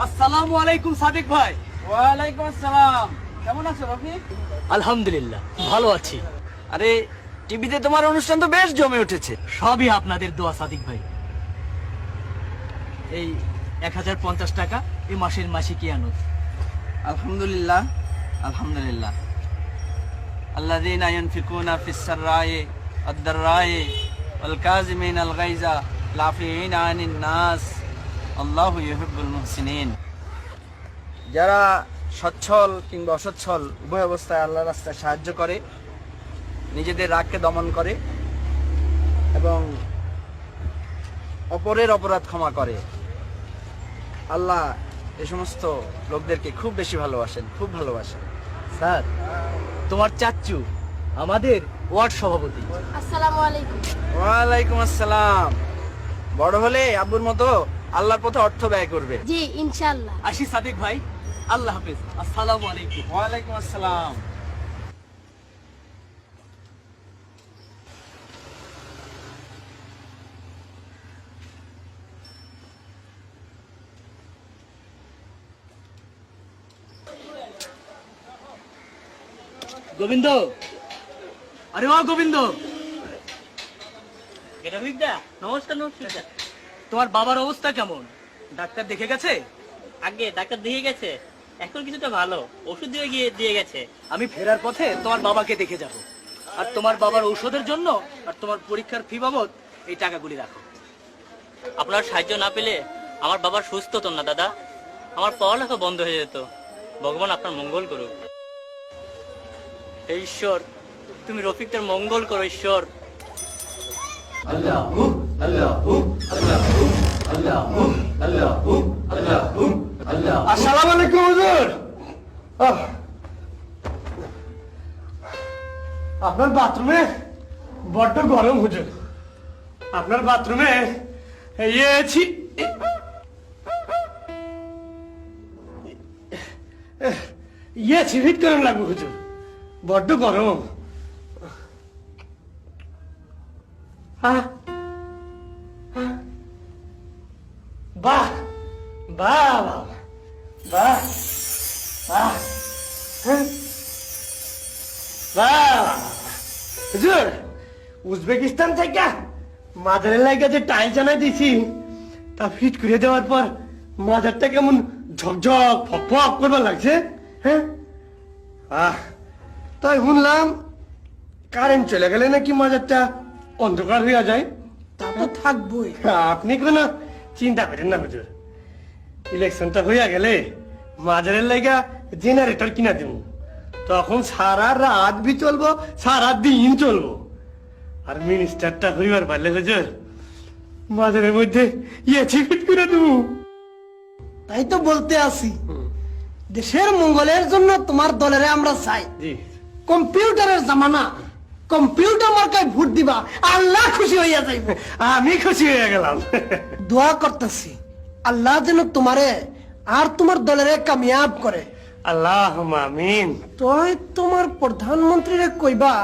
আসসালামু আলাইকুম সাদিক ভাই। ওয়ালাইকুম আসসালাম। কেমন আছো রফিক? আলহামদুলিল্লাহ ভালো আছি। আরে টিভিতে তোমার অনুষ্ঠান তো বেশ জমে উঠেছে। সবই আপনাদের দোয়া সাদিক ভাই। এই 1050 টাকা এই মাসের মাসিকিয়ানত। আলহামদুলিল্লাহ আলহামদুলিল্লাহ। আল্লাযীনা ইউনফিকুনা ফিস সাররায়ে ওয়াদ-দাররায়ে ওয়াল কাযিমিনাল গায়যা ওয়াল আফিনা আনিন নাস আল্লাহু ইউহিব্বুল মুহসিনিন। যারা সচ্ছল কিংবা অসচ্ছল উভয় অবস্থায় আল্লাহর রাস্তায় সাহায্য করে, নিজেদের রাগকে দমন করে এবং অপরের অপরাধ ক্ষমা করে, আল্লাহ এই সমস্ত লোকদেরকে খুব বেশি ভালোবাসেন, খুব ভালোবাসেন। স্যার, তোমার চাচ্চু আমাদের ওয়ার্ড সভাপতি। আসসালামু আলাইকুম। ওয়ালাইকুম আসসালাম। বড় হলে আব্বুর মতো আল্লাহর পথে অর্থ ব্যয় করবে। জি ইনশাআল্লাহ। আসি সাদিক ভাই, আল্লাহ হাফেজ। আসসালামু আলাইকুম। ওয়ালাইকুম আসসালাম। গোবিন্দ, আরে ও গোবিন্দ, নমস্কার নমস্কার। তোমার বাবার অবস্থা কেমন? ডাক্তার দেখে গেছে? আগে ডাক্তার দেখে গেছে, এখন কিছুটা ভালো, ওষুধ দিয়ে গেছে। আমি ফেরার পথে তোমার বাবাকে দেখে যাব। আর তোমার বাবার ঔষধের জন্য আর তোমার পরীক্ষার ফি বাবদ এই টাকাগুলি রাখো। আপনার সাহায্য না পেলে আমার বাবার সুস্থ হতো না দাদা, আমার পড়ালেখা বন্ধ হয়ে যেত। ভগবান আপনার মঙ্গল করুক। হে ঈশ্বর, তুমি রফিকদের মঙ্গল করো ঈশ্বর। আসসালামু আলাইকুম হুজুর। আপনার বাথরুমে বড্ড গরম হুজুর। আপনার বাথরুমে ফিট করেন লাগবে হুজুর, বড্ড গরম। বাহ বাহ বাহ বাহ বাহ বাহ। হুজুর, উজবেকিস্তান থেকে মাদারের লাগে যে টাইলস আনাই দিছি তা ফিট করে দেওয়ার পর মাদারটা কেমন ঝকঝক ফক ফক করবার লাগছে। হ্যাঁ, তাই শুনলাম কারেন্ট চলে গেলে নাকি মাদারটা অন্ধকার হইয়া যায়। তা তো থাকবই, আপনি কোনো চিন্তা করেন না হুজুর। ইলেকশনটা হইয়া গেলে মাজারের লাইগা জেনারেটর কিনা দেব, তখন সারা রাত বি চলবো, সারা দিন চলবো। আর মিনিস্টারটা হইবার পারলে হুজুর মাজারের মধ্যে ফিট করে দেবো। তাই তো বলতে আসি, দেশের মঙ্গলের জন্য তোমার দলের আমরা চাই। কম্পিউটারের জামানা, কম্পিউটার মার্কায় ভোট দিবা, আল্লাহ খুশি হইয়া যাইব। আমি খুশি হয়ে গেলাম। দোয়া করতেছি আল্লাহ যেন তোমারে আর তোমার দলের কামিয়াব করে। আল্লাহ আমিন। তুই তোমার প্রধানমন্ত্রীরে কইবা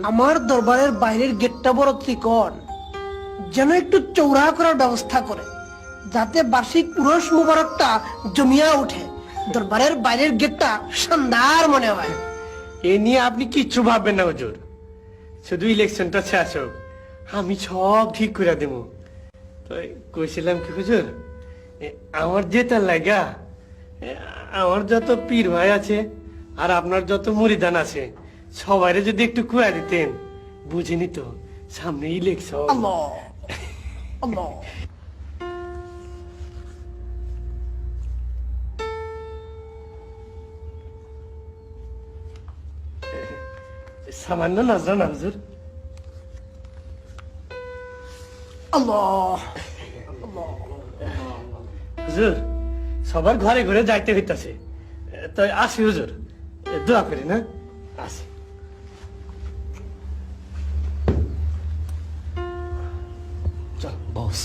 আমার দরবারের বাইরের গেটটা বড় ত্রিকোণ, যেন একটু চৌড়া করার ব্যবস্থা করে, যাতে বার্ষিক উরস মুবারকটা জমিয়া উঠে, দরবারের বাইরের গেটটা শানদার মনে হয়। এ নিয়ে আপনি কিচ্ছু ভাববেন না হুজুর, শুধু ইলেকশনটা শেষ হোক, আমি সব ঠিক করে দেবো। তো কইছিলাম কি হুজুর, আমার যেটা লাগা, আমার যত পীর ভাই আছে আর আপনার যত মুরিদান আছে, সবাইরে যদি একটু কুয়া দিতেন, বুঝিনি তো সামনে ইলেকশন। আল্লাহ আল্লাহ। সামান্য নজরানা হুজুর। আল্লাহ হুজুর, সবার ঘরে ঘরে যাইতে হইতাছে, তাই আসি হুজুর, দোয়া করি না, আসি। চল বস,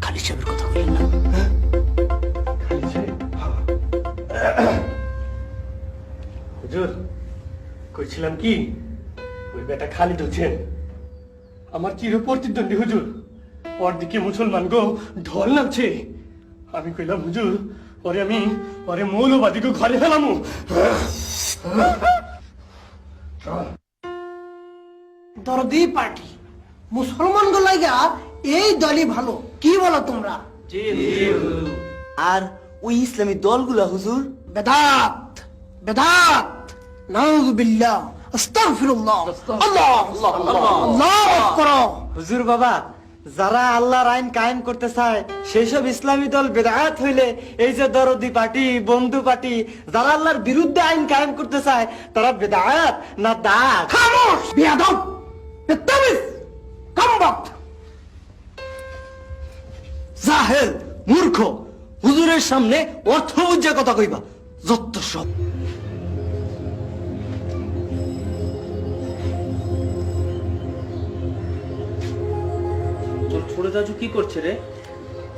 খালি সাহেবের কথা বলেন না। হুজুর, কইছিলাম কি, ওই বেটা খালিদ হচ্ছেন আমার চির প্রতিদ্বন্দ্বী হুজুর। ওর দিকে মুসলমান গো ঢল নামছে। আমি কইলাম হুজুর ওরে মৌলবাদীকে ঘরে ফেলামু। দরদি পার্টি মুসলমান গুলাইগা এই দলই ভালো, কি বলো তোমরা? আর ওই ইসলামী দলগুলা হুজুর? বেদাত বেদাত, নাউযুবিল্লাহ, আস্তাগফিরুল্লাহ, আল্লাহ আল্লাহ আকবার। হুজুর বাবা, যারা আল্লাহর আইন কায়েম করতে চায় সেসব ইসলামী দল বেদাত হইলে এই যে দরদি পার্টি, বন্ধু পার্টি, যারা আল্লাহর বিরুদ্ধে আইন কায়েম করতে চায় তারা বেদাত না দাত? খামোশ বেয়াদব, বেত্তামিজ, কামবক্ত, জাহেল, মূর্খ, হুজুরের সামনে অর্থ বুঝে কথা কইবা, যত সব। তোর ছোট চাচু কি করছে রে?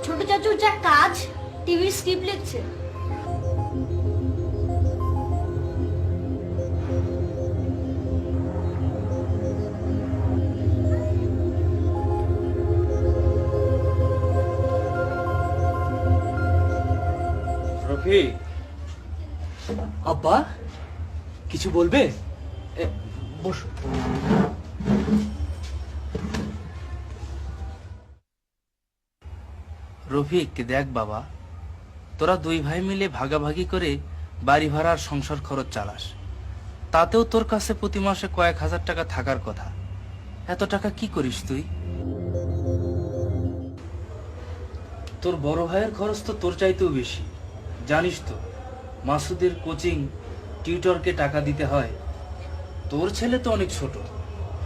ছোট চাচুর যা কাজ, টিভির স্ক্রিপ্ট লিখছে। রফিক, আব্বা কিছু বলবে? বসো। রফিক, দেখ বাবা, তোরা দুই ভাই মিলে ভাগাভাগি করে বাড়ি ভাড়ার সংসার খরচ চালাস, তাতেও তোর কাছে প্রতি মাসে কয়েক হাজার টাকা থাকার কথা। এত টাকা কি করিস তুই? তোর বড় ভাইয়ের খরচ তো তোর চাইতেও বেশি, জানিস তো। মাসুদের কোচিং টিউটরকে টাকা দিতে হয়। তোর ছেলে তো অনেক ছোট,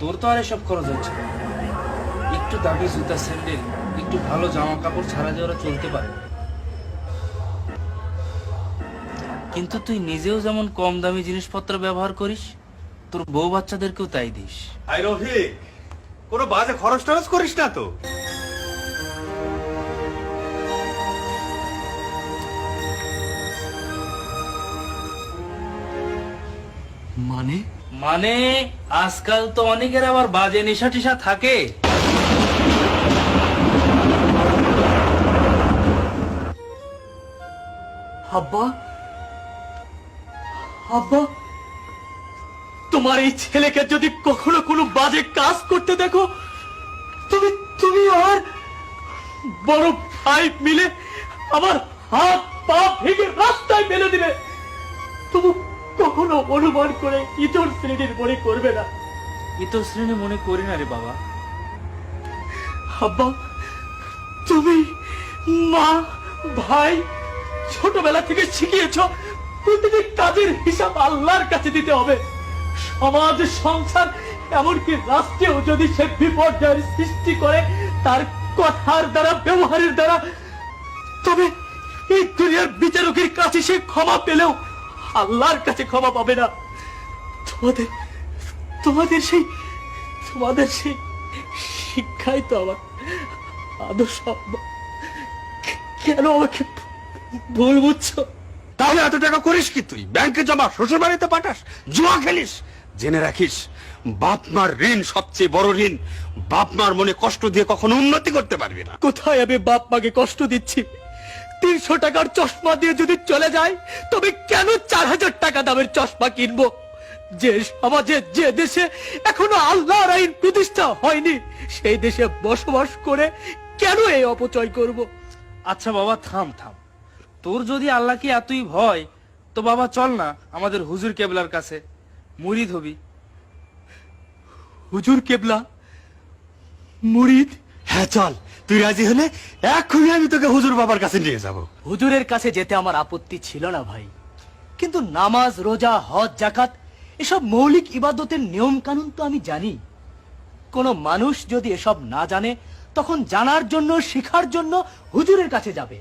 তোর তো আর এসব খরচ হচ্ছে না। একটু দামি জুতা, স্যান্ডেল, একটু ভালো জামা কাপড় ছাড়া যে ওরা চলতে পারে। কিন্তু তুই নিজেও যেমন কম দামি জিনিসপত্র ব্যবহার করিস, তোর বউ বাচ্চাদেরকেও তাই দিস। আই রফিক, কোনো বাজে খরচ টরচ করিস না তো? মানে মানে আজকাল তো অনেকের আবার বাজে নেশা টেশা থাকে। আব্বা, আব্বা, তোমার এই ছেলেকে যদি কখনো কোনো বাজে কাজ করতে দেখো, তুমি আর বড় ভাই মিলে আমার হাত পা ভেঙে রাস্তায় ফেলে দিবে। তুমি কখনো অনুমান করে ইতর শ্রেণীর মনে করবে না। ইতর শ্রেণী মনে করি না রে বাবা। আব্বা, তুমি মা ভাই ছোটবেলা থেকে শিখিয়েছ প্রতিটি কাজের হিসাব আল্লাহর কাছে দিতে হবে। সমাজ, সংসার, এমনকি রাষ্ট্রেও যদি সে বিপর্যয়ের সৃষ্টি করে তার কথার দ্বারা, ব্যবহারের দ্বারা, তবে এই দুনিয়ার বিচারকের কাছে সে ক্ষমা পেলেও আল্লাহর কাছে ক্ষমা পাবে না। তোমাদের সেই শিক্ষাই তো আমার আদর্শ। কেন আমাকে ভুল বুঝছো? তাহলে এত টাকা করিস কি তুই? ব্যাংকে জমা, শ্বশুর বাড়িতে পাঠাস, জুয়া খেলিস। জেনে রাখিস, বাপ মার ঋণ সবচেয়ে বড় ঋণ। বাপ মার মনে কষ্ট দিয়ে কখনো উন্নতি করতে পারবি না। কোথায় আমি বাপ মাকে কষ্ট দিচ্ছি? 300 টাকার চশমা দিয়ে যদি চলে যায়, তবে কেন 4000 টাকা দামের চশমা কিনবো? যে সমাজে, যে দেশে এখনো আল্লাহর আইন প্রতিষ্ঠা হয়নি, সেই দেশে বসবাস করে কেন এই অপচয় করব? আচ্ছা বাবা, থাম থাম। তোর যদি আল্লাহকে এতই ভয়, তো বাবা চল না আমাদের হুজুর কেবলার কাছে, মুরিদ হবি। হুজুর কেবলা মুরিদ? হ্যাঁ চল, তুই রাজি হলে এক্ষুনি আমি তোকে হুজুর বাবার কাছে নিয়ে যাব। হুজুরের কাছে যেতে আমার আপত্তি ছিল না ভাই, কিন্তু নামাজ, রোজা, হজ, যাকাত এসব মৌলিক ইবাদতের নিয়ম কানুন তো আমি জানি। কোন মানুষ যদি এসব না জানে, তখন জানার জন্য, শেখার জন্য হুজুরের কাছে যাবে।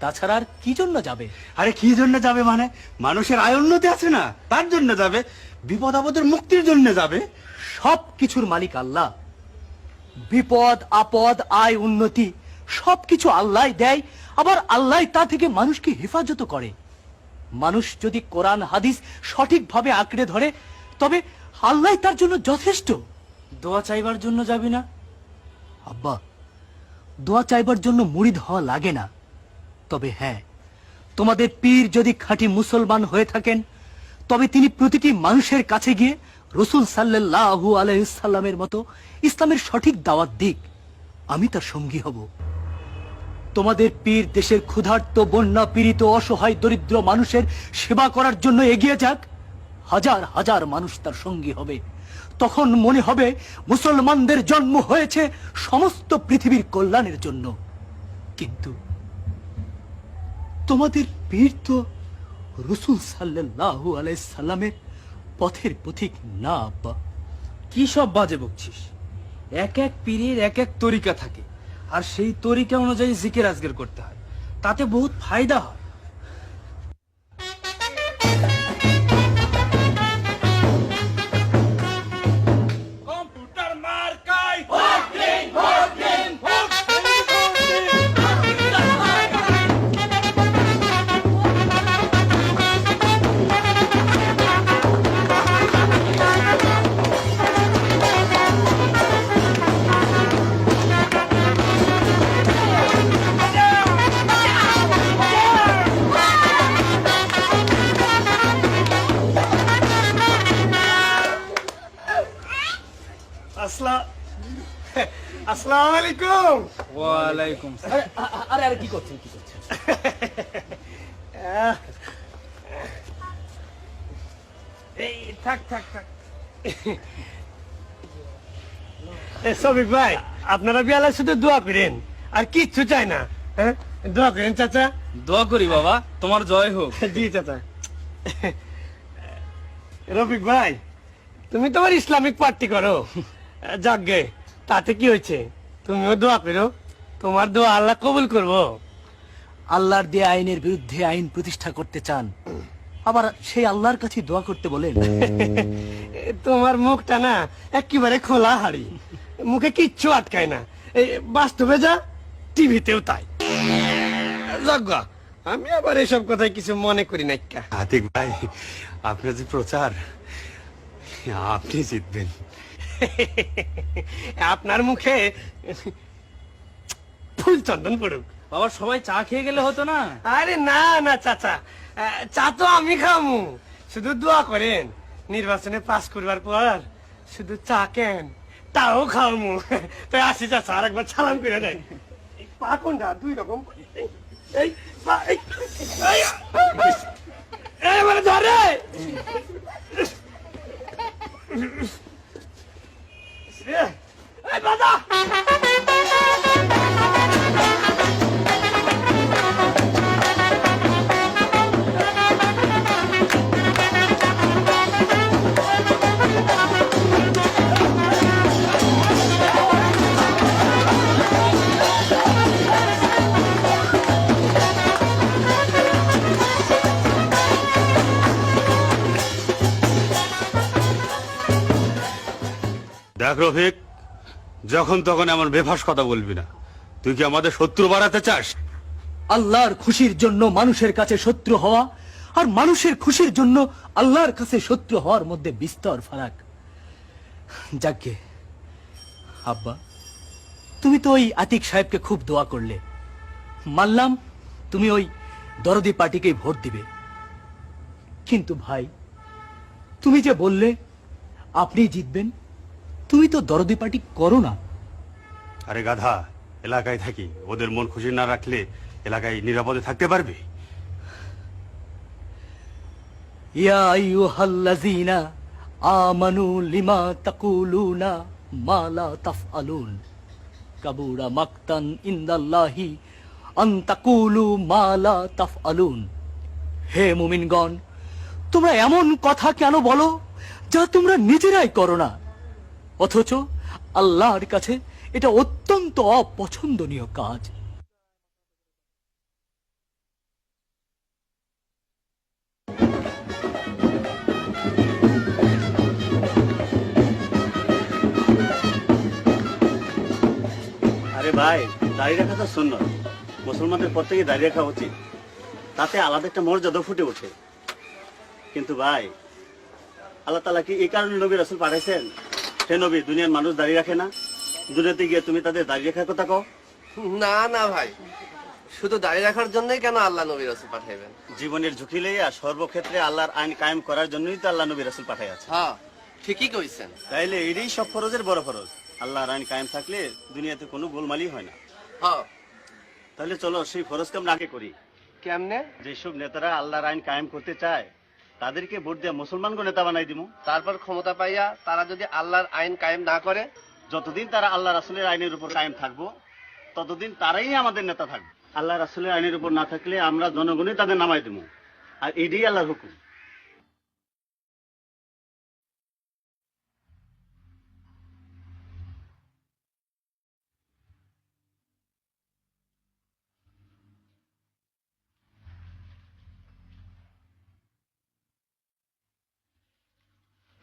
তাছাড়া আর কি জন্য যাবে? আরে কি জন্য যাবে মানে? মানুষের আয় উন্নতি আছে না, তার জন্য যাবে। বিপদ আপদের মুক্তির জন্য যাবে। সব কিছুর মালিক আল্লাহ। বিপদ আপদ, আয় উন্নতি সবকিছু আল্লাহ দেয়, আবার আল্লাহ তা থেকে মানুষকে হেফাজত করে। মানুষ যদি কোরআন হাদিস সঠিকভাবে আঁকড়ে ধরে, তবে আল্লাহ তার জন্য যথেষ্ট। দোয়া চাইবার জন্য যাবি না? আব্বা, দোয়া চাইবার জন্য মুরিদ হওয়া লাগে না, তবে হ্যাঁ, তোমাদের পীর যদি খাঁটি মুসলমান হয়ে থাকেন তবে তিনি প্রতিটি মানুষের কাছে গিয়ে রসুল সাল্লাল্লাহু আলাইহি সাল্লামের মতো ইসলামের সঠিক দাওয়াত দিক, আমি তার সঙ্গী হব। তোমাদের পীর দেশের ক্ষুধার্ত, বন্যা পীড়িত, অসহায়, দরিদ্র মানুষের সেবা করার জন্য এগিয়ে যাক, হাজার হাজার মানুষ তার সঙ্গী হবে। তখন মনে হবে মুসলমানদের জন্ম হয়েছে সমস্ত পৃথিবীর কল্যাণের জন্য। কিন্তু তোমাদের পীর তো রসুল সাল্লাল্লাহু আলাইহি সাল্লামের পথের পথিক না আব্বা। কি সব বাজে বকছিস? এক এক পীরের এক এক তরিকা থাকে, আর সেই তরিকা অনুযায়ী জিকির আজকের করতে হয়, তাতে বহুত ফায়দা হয়। কম্পিউটার মার্কাই আসসালামু আলাইকুম। ওয়ালাইকুম আরে আরে কি করছেন, কি করছেন? এই থাক থাক থাক। শফিক ভাই, আপনারা বিয়ালে শুধু দোয়া করেন, আর কিচ্ছু চাই না। হ্যাঁ, দোয়া করেন চাচা। দোয়া করি বাবা, তোমার জয় হোক। জি চাচা। রফিক ভাই, তুমি তোমার ইসলামিক পার্টি করো, যাকগে, তাতে কি হয়েছে? তুমিও দোয়া করো, তোমার দোয়া আল্লাহ কবুল করবো। আল্লাহর দেয়া আইনের বিরুদ্ধে আইন প্রতিষ্ঠা করতে চান, আবার সেই আল্লাহর কাছে দোয়া করতে বলেন? তোমার মুখটা না একেবারে খোলা হাড়ি, মুখে কিচ্ছু আটকায় না। এই বাস্তবে যা, টিভিতেও তাই। যজ্ঞ, আমি আবার এসব কথায় কিছু মনে করি না। আতিক ভাই, আপনার যে প্রচার, আপনি জিতবেন। আপনার মুখে ফুল চন্দন পড়ুক। বাবা, সবাই চা খেয়ে গেলে হতো না? আরে না না চাচা, চা তো আমি খামু, শুধু দোয়া করেন নির্বাচনে পাস করবার পর শুধু চা কেন তাও খাওয়ামু। তাই আসি চাচা, আর একবার সালাম করে দেয়। পা কোনটা? দুই রকম। এই পা, মানে ধরে বাবা। দেখ রফিক, যখন তখন এমন বেফাস কথা বলবি না। তুই কি আমাদের শত্রু বাড়াতে চাস? আল্লাহর খুশির জন্য মানুষের কাছে শত্রু হওয়া আর মানুষের খুশির জন্য আল্লাহর কাছে শত্রু হওয়ার মধ্যে বিস্তর ফারাক। যাকে আব্বা, তুমি তো ওই আতিক সাহেবকে খুব দোয়া করলে, মানলাম তুমি ওই দরদি পার্টিকেই ভোট দিবে, কিন্তু ভাই তুমি যে বললে আপনি জিতবেন, তুমি তো দরদি পার্টি করো না। আরে গাধা, এলাকায় থাকি, ওদের মন খুশি না রাখলে এলাকায় নিরাপদে থাকতে পারবে? ইয়া আইয়ুহাল্লাযীনা আমানু লিমা তাকুলুনা মা লা তাফআলুন কাবুরা মাকতান ইনদাল্লাহি আন তাকুলু মা লা তাফআলুন। হে মুমিনগণ, তোমরা এমন কথা কেন বলো যা তোমরা নিজেরাই করো না, অথচ আল্লাহর কাছে এটা অত্যন্ত অপছন্দনীয় কাজ। আরে ভাই, দাড়ি রাখা তো সুন্নত, মুসলমানদের প্রত্যেকে দাড়ি রাখা উচিত, তাতে আলাদা একটা মর্যাদা ফুটে ওঠে। কিন্তু ভাই, আল্লাহ তাআলা কি এই কারণে নবী রাসূল পাঠাইছেন? হে নবী, দুনিয়ার মানুষ দাড়ি রাখে না, দুনিয়াতে গিয়ে তুমি তাদের দাড়ি রাখার কথা কও? না না ভাই, শুধু দাঁড়িয়ে রাখার জন্যই কেন আল্লাহ নবী রাসূল পাঠাইবেন? জীবনের ঝুঁকি লইয়া সর্বক্ষেত্রে আল্লাহর আইন কায়েম করার জন্যই তো আল্লাহ নবী রাসূল পাঠাইয়াছে। হ্যাঁ, ঠিকই কইছেন। তাইলে এটাই সব ফরজের বড় ফরজ। আল্লাহর আইন কায়েম থাকলে দুনিয়াতে কোনো গোলমালই হয় না। হ্যাঁ, তাহলে চলো সেই ফরজকে আমরা আগে করি। কেমনে? যেসব নেতারা আল্লাহর আইন কায়েম করতে চায় তাদেরকে ভোট দিয়ে মুসলমানকে নেতা বানাই দিব। তারপর ক্ষমতা পাইয়া তারা যদি আল্লাহর আইন কায়েম না করে, যতদিন তারা আল্লাহ রাসূলের আইনের উপর কায়েম থাকবো ততদিন তারাই আমাদের নেতা থাকবে। আল্লাহ রাসূলের আইনের উপর না থাকলে আমরা জনগণই তাদের নামাই দেবো, আর এটাই আল্লাহর হুকুম।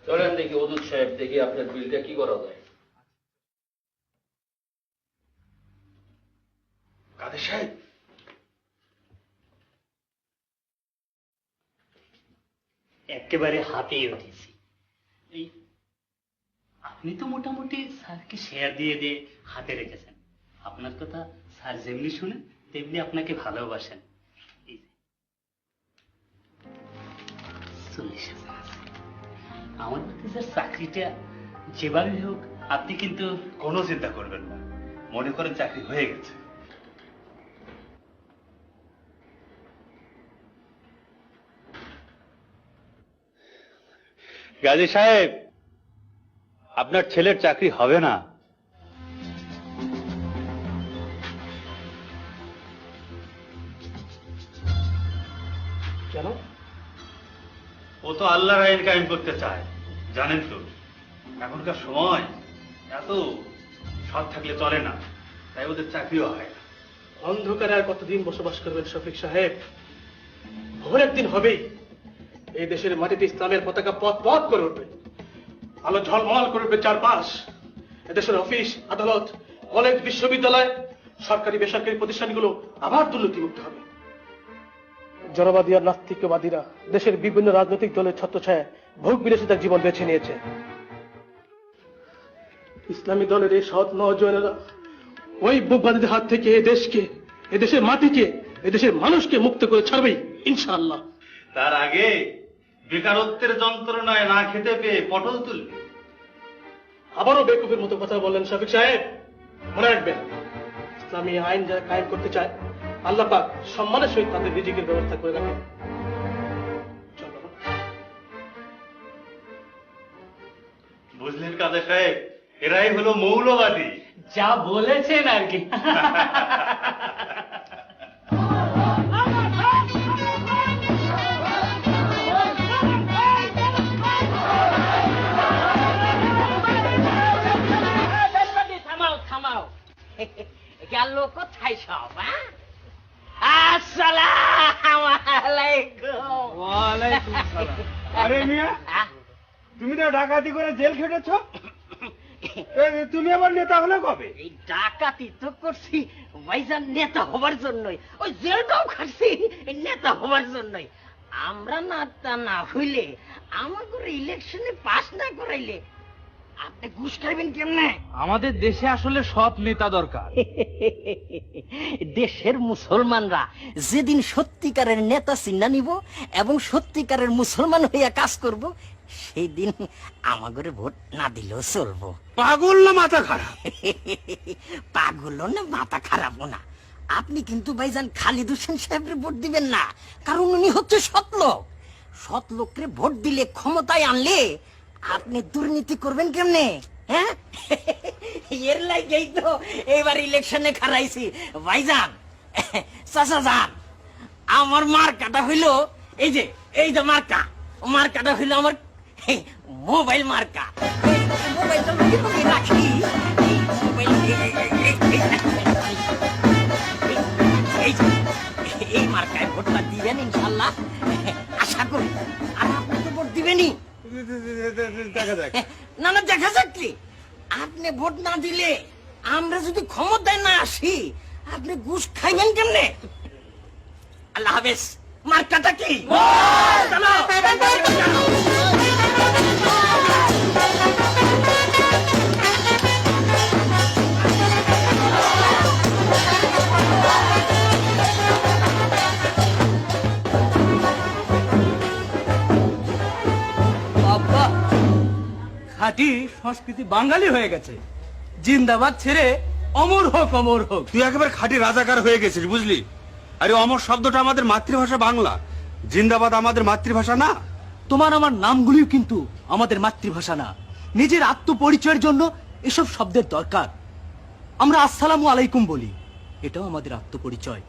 চলেন দেখি ওদুদ সাহেব, দেখি আপনার বিলটা কি করা যায়। কাদের সাহেব, একেবারে হাতেই উঠেছি। এই আপনি তো মোটামুটি স্যারকে শেয়ার দিয়ে দিয়ে হাতে রেখেছেন। আপনার কথা স্যার যেমনি শুনেন তেমনি আপনাকে ভালোবাসেন। এই যে, 40,000 আছে। আমার স্যার চাকরিটা যেভাবে হোক আপনি কিন্তু কোনো চিন্তা করবেন না, মনে করেন চাকরি হয়ে গেছে। গাজী সাহেব, আপনার ছেলের চাকরি হবে না। কেন? ও তো আল্লাহর আইন কায়েম করতে চায়, জানেন তো এখনকার সময় এত সৎ থাকলে চলে না, তাই ওদের চাকরিও হয় না। অন্ধকারে আর কতদিন বসবাস করবেন শফিক সাহেব? ভোর একদিন হবেই এই দেশের মাটিতে ইসলামের পতাকা পথ পথ করে উঠবে, আলো ঝলমল করে উঠবে চারপাশ। এদেশের অফিস, আদালত, কলেজ, বিশ্ববিদ্যালয়, সরকারি বেসরকারি প্রতিষ্ঠানগুলো আবার দুর্নীতিমুক্ত হবে। জনবাদী আর নাস্তিকবাদীরা দেশের বিভিন্ন রাজনৈতিক দলের ছত্রছায়ায় ভোগ বিলাসিতার জীবন বেছে নিয়েছে। ইসলামী দলের এই সৎ নওজওয়ানেরা ওই বুকবাদীদের হাত থেকে এদেশের মাটিকে, এদেশের মানুষকে মুক্ত করে ছাড়বেই ইনশাআল্লাহ। তার আগে বেকারত্বের যন্ত্রণায় না খেতে পেয়ে পটল তুলবে। আবারও বেকুফের মতো কথা বললেন শফিক সাহেব। মনে রাখবেন, ইসলামী আইন যারা কায়েম করতে চায় আল্লাহ পাক সম্মানের সহিত তাদের রিজিকের ব্যবস্থা করে রাখেন। চল বাবা। বুঝলেন কাদের সাহেব, এরাই হলো মৌলবাদী। যা বলেছেন আর কি। থামাও গেল কোথায় সব? আসসালামু আলাইকুম। ওয়ালাইকুম সালাম। আরে মিয়া, তুমি তো ডাকাতি করে জেল খেটেছ, তুমি আবার নেতা হলে কবে? এই ডাকাতি তো করছি ভাইজান নেতা হবার জন্যই, ওই জেলটাও খাচ্ছি নেতা হবার জন্যই। আমরা নেতা না হইলে, আমাদের ইলেকশনে পাস না করাইলে আপনি ঘুষ খাইবেন কেমনে? আমাদের দেশে আসলে সৎ নেতা দরকার। দেশের মুসলমানরা যেদিন সত্যিকারের নেতা চিন্না নিব এবং সত্যিকারের মুসলমান হইয়া কাজ করব, সেই দিন আমাদের ভোট না দিলেও চলবো। পাগল না মাথা খারাপ? পাগল না মাথা খারাপও না। আপনি কিন্তু ভাইজান খালিদ হোসেন সাহেবের ভোট দিবেন না, কারণ উনি হচ্ছে সৎ লোক। সৎ লোকরে ভোট দিলে, ক্ষমতায় আনলে আপনি দুর্নীতি করবেন কেমনে? হ্যাঁ, এর লাগেই তো এবার ইলেকশনে খারাইছি ভাইজান। চাচা যান, আমার মার্কাটা হইলো এই যে মার্কাটা হইলো আমার মোবাইল মার্কা। মোবাইলটা রাখি, এই মার্কায় ভোটটা দিবেন ইনশাল্লাহ, আশা করি। আর আপনি তো ভোট দিবেনই। না না, দেখা যাক কি, আপনি ভোট না দিলে, আমরা যদি ক্ষমতায় না আসি, আপনি ঘুষ খাইবেন কেমনে? আল্লাহ হাফেজ। মার্কাটা কি? চলো। খাঁটি সংস্কৃতি বাঙালি হয়ে গেছে। জিন্দাবাদ ছেড়ে অমর হোক, অমর হোক। তুই একেবারে খাঁটি রাজাকার হয়ে গেছিস, বুঝলি? আরে অমর শব্দটা আমাদের মাতৃভাষা বাংলা, জিন্দাবাদ আমাদের মাতৃভাষা না। তোমার আমার নামগুলিও কিন্তু আমাদের মাতৃভাষা না। নিজের আত্মপরিচয়ের জন্য এসব শব্দের দরকার। আমরা আসসালামু আলাইকুম বলি, এটাও আমাদের আত্মপরিচয়।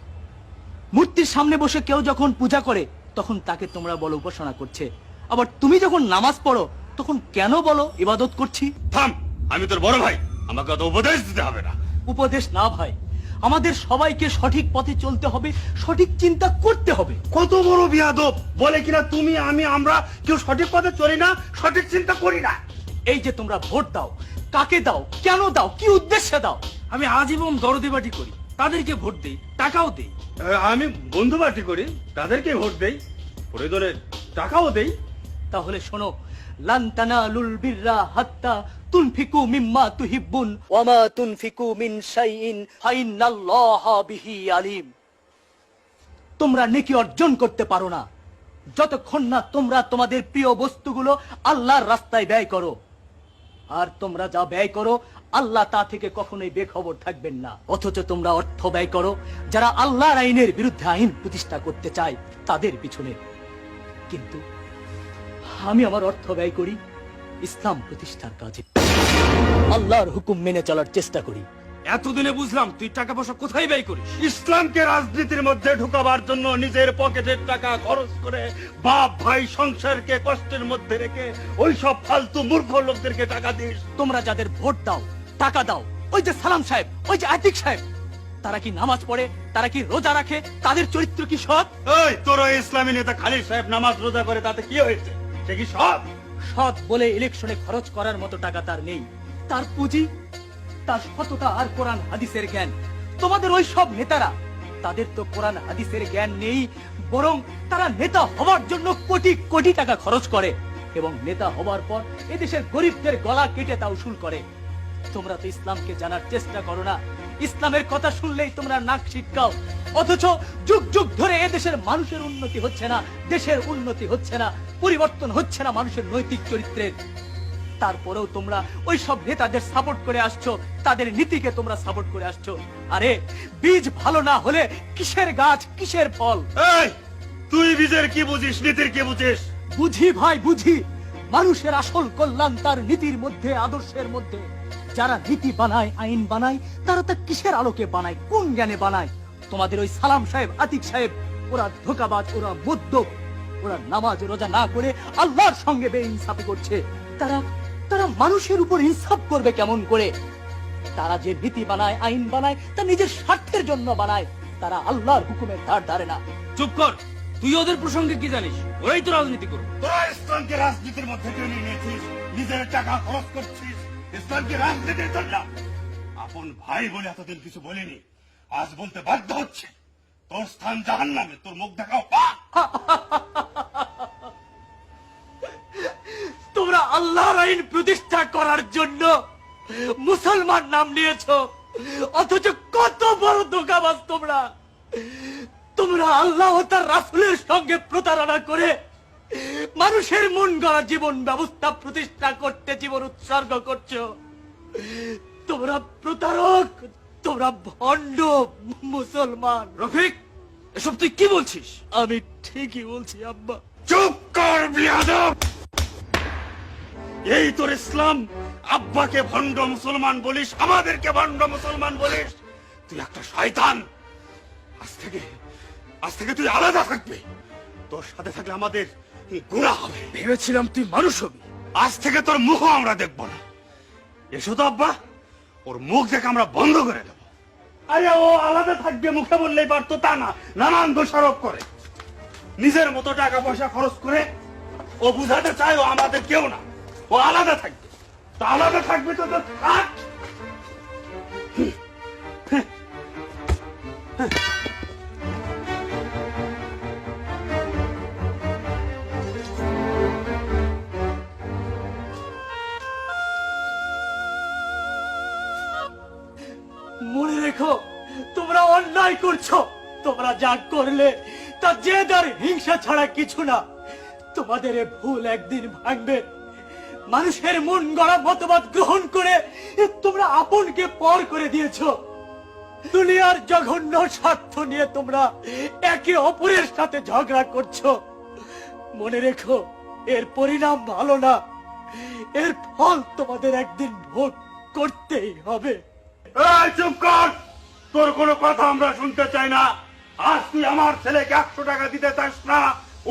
মূর্তির সামনে বসে কেউ যখন পূজা করে তখন তাকে তোমরা বলো উপাসনা করছে, আবার তুমি যখন নামাজ পড়ো তখন কেন বলো ইবাদত করছি? থাম, আমি তোর বড় ভাই, আমাকে অত উপদেশ দিতে হবে না। উপদেশ না ভাই, আমাদের সবাইকে সঠিক পথে চলতে হবে, সঠিক চিন্তা করতে হবে। কত বড় বিয়াদব বলে কিনা তুমি আমি আমরা কেউ সঠিক পথে চলি না, সঠিক চিন্তা করি না। এই যে তোমরা ভোট দাও, কাকে দাও, কেন দাও, কি উদ্দেশ্যে দাও? আমি আজীবন দরদিবাটি করি, তাদেরকে ভোট দেই, টাকাও দেই। আমি বন্ধু পার্টি করি, তাদেরকে ভোট দেই, প্রয়োজনে টাকাও দেই। তাহলে শোনো, লান তানালুল বিররা হাত্তা তুনফিকু মিম্মা তুহিব্বুন ওয়া মা তুনফিকু মিন শাইইন ফাইন্নাল্লাহা বিহি আলিম। তোমরা নেকি অর্জন করতে পারো না যতক্ষণ না তোমরা তোমাদের প্রিয় বস্তুগুলো আল্লাহর রাস্তায় ব্যয় করো। আর তোমরা যা ব্যয় করো আল্লাহ তা থেকে কখনোই বেখবর থাকবেন না। অথচ তোমরা অর্থ ব্যয় করো যারা আল্লাহর আইনের বিরুদ্ধে আইন প্রতিষ্ঠা করতে চায় তাদের পিছনে। কিন্তু আমি আমার অর্থ ব্যয় করি ইসলাম প্রতিষ্ঠার কাজে, আল্লাহর হুকুম মেনে চলার চেষ্টা করি। এতদিনে বুঝলাম তুই টাকা পয়সা কোথায় ব্যয় করিস। ইসলামকে রাজনীতির মধ্যে ঢুকাবার জন্য নিজের পকেটের টাকা খরচ করে বাপ ভাই সংসারকে কষ্টের মধ্যে রেখে ওই সব ফালতু মূর্খ লোকদেরকে টাকা দিস। তোমরা যাদের ভোট দাও, টাকা দাও, ওই যে সালাম সাহেব, ওই যে আতিক সাহেব, তারা কি নামাজ পড়ে, তারা কি রোজা রাখে, তাদের চরিত্র কি সৎ? ওই তোর ওই ইসলামী নেতা খালিদ সাহেব নামাজ রোজা করে, তাতে কি হয়েছে? সে কি সৎ? সৎ বলে ইলেকশনে খরচ করার মতো টাকা তার নেই। তার পুঁজি, তার সততা আর কোরআন হাদিসের জ্ঞান। তোমাদের ওই সব নেতারা, তাদের তো কোরআন হাদিসের জ্ঞান নেই, বরং তারা নেতা হওয়ার জন্য কোটি কোটি টাকা খরচ করে এবং নেতা হওয়ার পর এদেশের গরিবদের গলা কেটে তা উসুল করে। তোমরা তো ইসলামকে জানার চেষ্টা করো না, ইসলামের কথা শুনলেই তোমরা নাক শিটকাও। অথচ যুগ যুগ ধরে এদেশের মানুষের উন্নতি হচ্ছে না, দেশের উন্নতি হচ্ছে না, পরিবর্তন হচ্ছে না মানুষের নৈতিক চরিত্রের। তারপরেও তোমরা ওই সব নেতাদের সাপোর্ট করে আসছো, তাদের নীতিকে তোমরা সাপোর্ট করে আসছো। আরে বীজ ভালো না হলে কিসের গাছ, কিসের ফল? এই তুই বীজের কি বুঝিস, নীতির কি বুঝিস? বুঝি ভাই, বুঝি। মানুষের আসল কল্যাণ তার নীতির মধ্যে, আদর্শের মধ্যে। যারা নীতি বানায়, আইন বানায়, তারা তা কিসের আলোকে বানায়, কোন জ্ঞানে বানায়? তোমাদের ওই সালাম সাহেব, আতিক সাহেব, ওরা ধোঁকাবাজ, ওরা মদ্যপ, ওরা নামাজ রোজা না করে আল্লাহর সঙ্গে বেইনসাফি করছে। তারা মানুষের উপর ইনসাফ করবে কেমন করে? তারা যে নীতি বানায়, আইন বানায়, তা নিজের স্বার্থের জন্য বানায়। তারা আল্লাহর হুকুমের ধার ধারে না। চুপ কর, তুই ওদের প্রসঙ্গে কি জানিস? ওরাই তো রাজনীতি করবে। তোরা ইসলামকে রাজনীতির মধ্যে টেনে নিয়েছিস, নিজের টাকা খরচ করছিস ইসলামকে রাজনীতির জন্য। আপন ভাই বলে এতদিন কিছু বলিনি, আজ বলতে বাধ্য হচ্ছে। তোর স্থান জাহান্নামে, তোর মুখ দেখাও। তোমরা আল্লাহর আইন প্রতিষ্ঠা করার জন্য মুসলমান নাম নিয়েছো, অথচ কত বড় ধোঁকাবাজ তোমরা। তোমরা আল্লাহ ও তার রাসূলের সঙ্গে প্রতারণা করে মানুষের মন গড়া জীবন ব্যবস্থা প্রতিষ্ঠা করতে জীবন উৎসর্গ করছো। তোমরা প্রতারক, তোমরা ভণ্ড মুসলমান। রফিক, এসব তুই কি বলছিস? আমি ঠিকই বলছি আব্বা। চুপ কর বিয়াদব! এই তোর ইসলাম? আব্বাকে ভণ্ড মুসলমান বলিস, আমাদেরকে ভণ্ড মুসলমান বলিস? তুই একটা শয়তান। আজ থেকে তুই আলাদা থাকবি। তোর সাথে থাকলে আমাদের গুনাহ হবে। ভেবেছিলাম তুই মানুষ হবি। আজ থেকে তোর মুখও আমরা দেখবো না। এসো তো আব্বা, ওর মুখ দেখে আমরা বন্ধ করে দেবো। আরে ও আলাদা থাকবে মুখে বললেই পারতো, তা না, নানান দোষারোপ করে। নিজের মতো টাকা পয়সা খরচ করে ও বুঝাতে চায় ও আমাদের কেউ না, ও আলাদা থাকবে। তা আলাদা থাকবে তো থাক। মনে রেখো, তোমরা অন্যায় করছো। তোমরা যা করলে তা জেদ আর হিংসা ছাড়া কিছু না। তোমাদের এ ভুল একদিন ভাঙবে। মানুষের মন গড়া মতবাদ গ্রহণ করে তোমরা আপনকে পর করে দিয়েছো। দুনিয়ার জঘন্য স্বার্থ নিয়ে তোমরা একে অপরের সাথে ঝগড়া করছো। মনে রেখো, এর পরিণাম ভালো না। এর ফল তোমাদের একদিন ভোগ করতেই হবে। এই চুপ কর, তোর কোনো কথা আমরা শুনতে চাই না। আজ তুই আমার ছেলেকে 100 টাকা দিতে চাস না,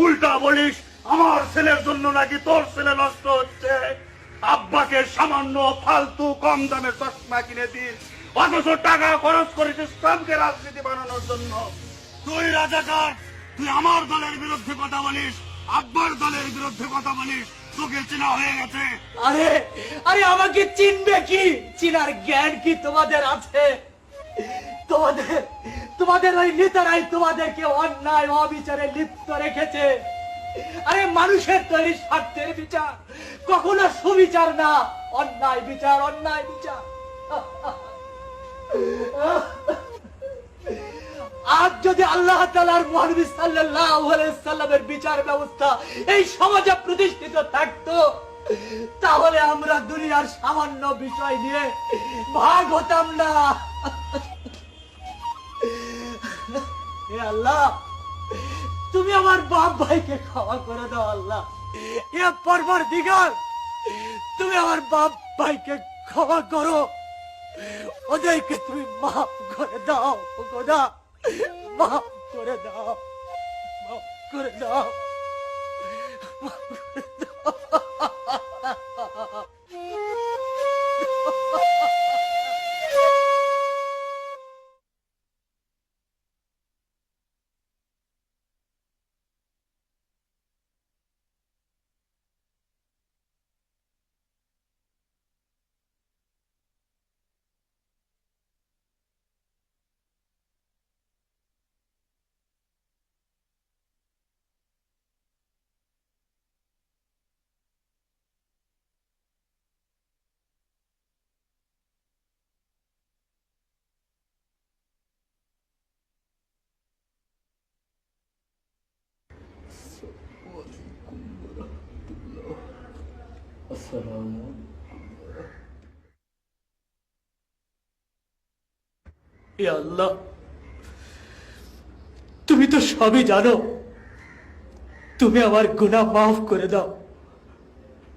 উল্টা বলিস আমার ছেলের জন্য নাকি তোর ছেলে নষ্ট হচ্ছে। আব্বাকে সামান্য ফালতু কম দামে চশমা কিনে দিস, অথচ টাকা খরচ করেছিস ইসলামকে রাজনীতি বানানোর জন্য। তুই রাজাকার, তুই আমার দলের বিরুদ্ধে কথা বলিস, আব্বার দলের বিরুদ্ধে কথা বলিস, তোকে চেনা হয়ে গেছে। আরে আরে আমাকে চিনবে কি? চিনার জ্ঞান কি তোমাদের আছে? তোমাদের ওই নেতারাই তোমাদেরকে অন্যায় অবিচারে লিপ্ত রেখেছে। আরে মানুষের তৈরি স্বার্থের বিচার কখনো সুবিচার না, অন্যায় বিচার, অন্যায় বিচার। আজ যদি আল্লাহ তাআলার মুহাম্মদ সাল্লাল্লাহু আলাইহি সাল্লামের বিচার ব্যবস্থা এই সমাজে প্রতিষ্ঠিত থাকতো, তাহলে আমরা দুনিয়ার সামান্য বিষয় নিয়ে ভাগ হতাম না। হে আল্লাহ, তুমি আমার বাপ ভাইকে ক্ষমা করে দাও। আল্লাহ, এ পরবর্তীকার, তুমি আমার বাপ ভাইকে ক্ষমা করো, ওদেরকে তুমি মাফ করে দাও। খোদা, মাফ করে দাও, মাফ করে দাও, মাফ করে দাও। হে আল্লাহ, তুমি তো সবই জানো। তুমি আমার গুনাহ মাফ করে দাও।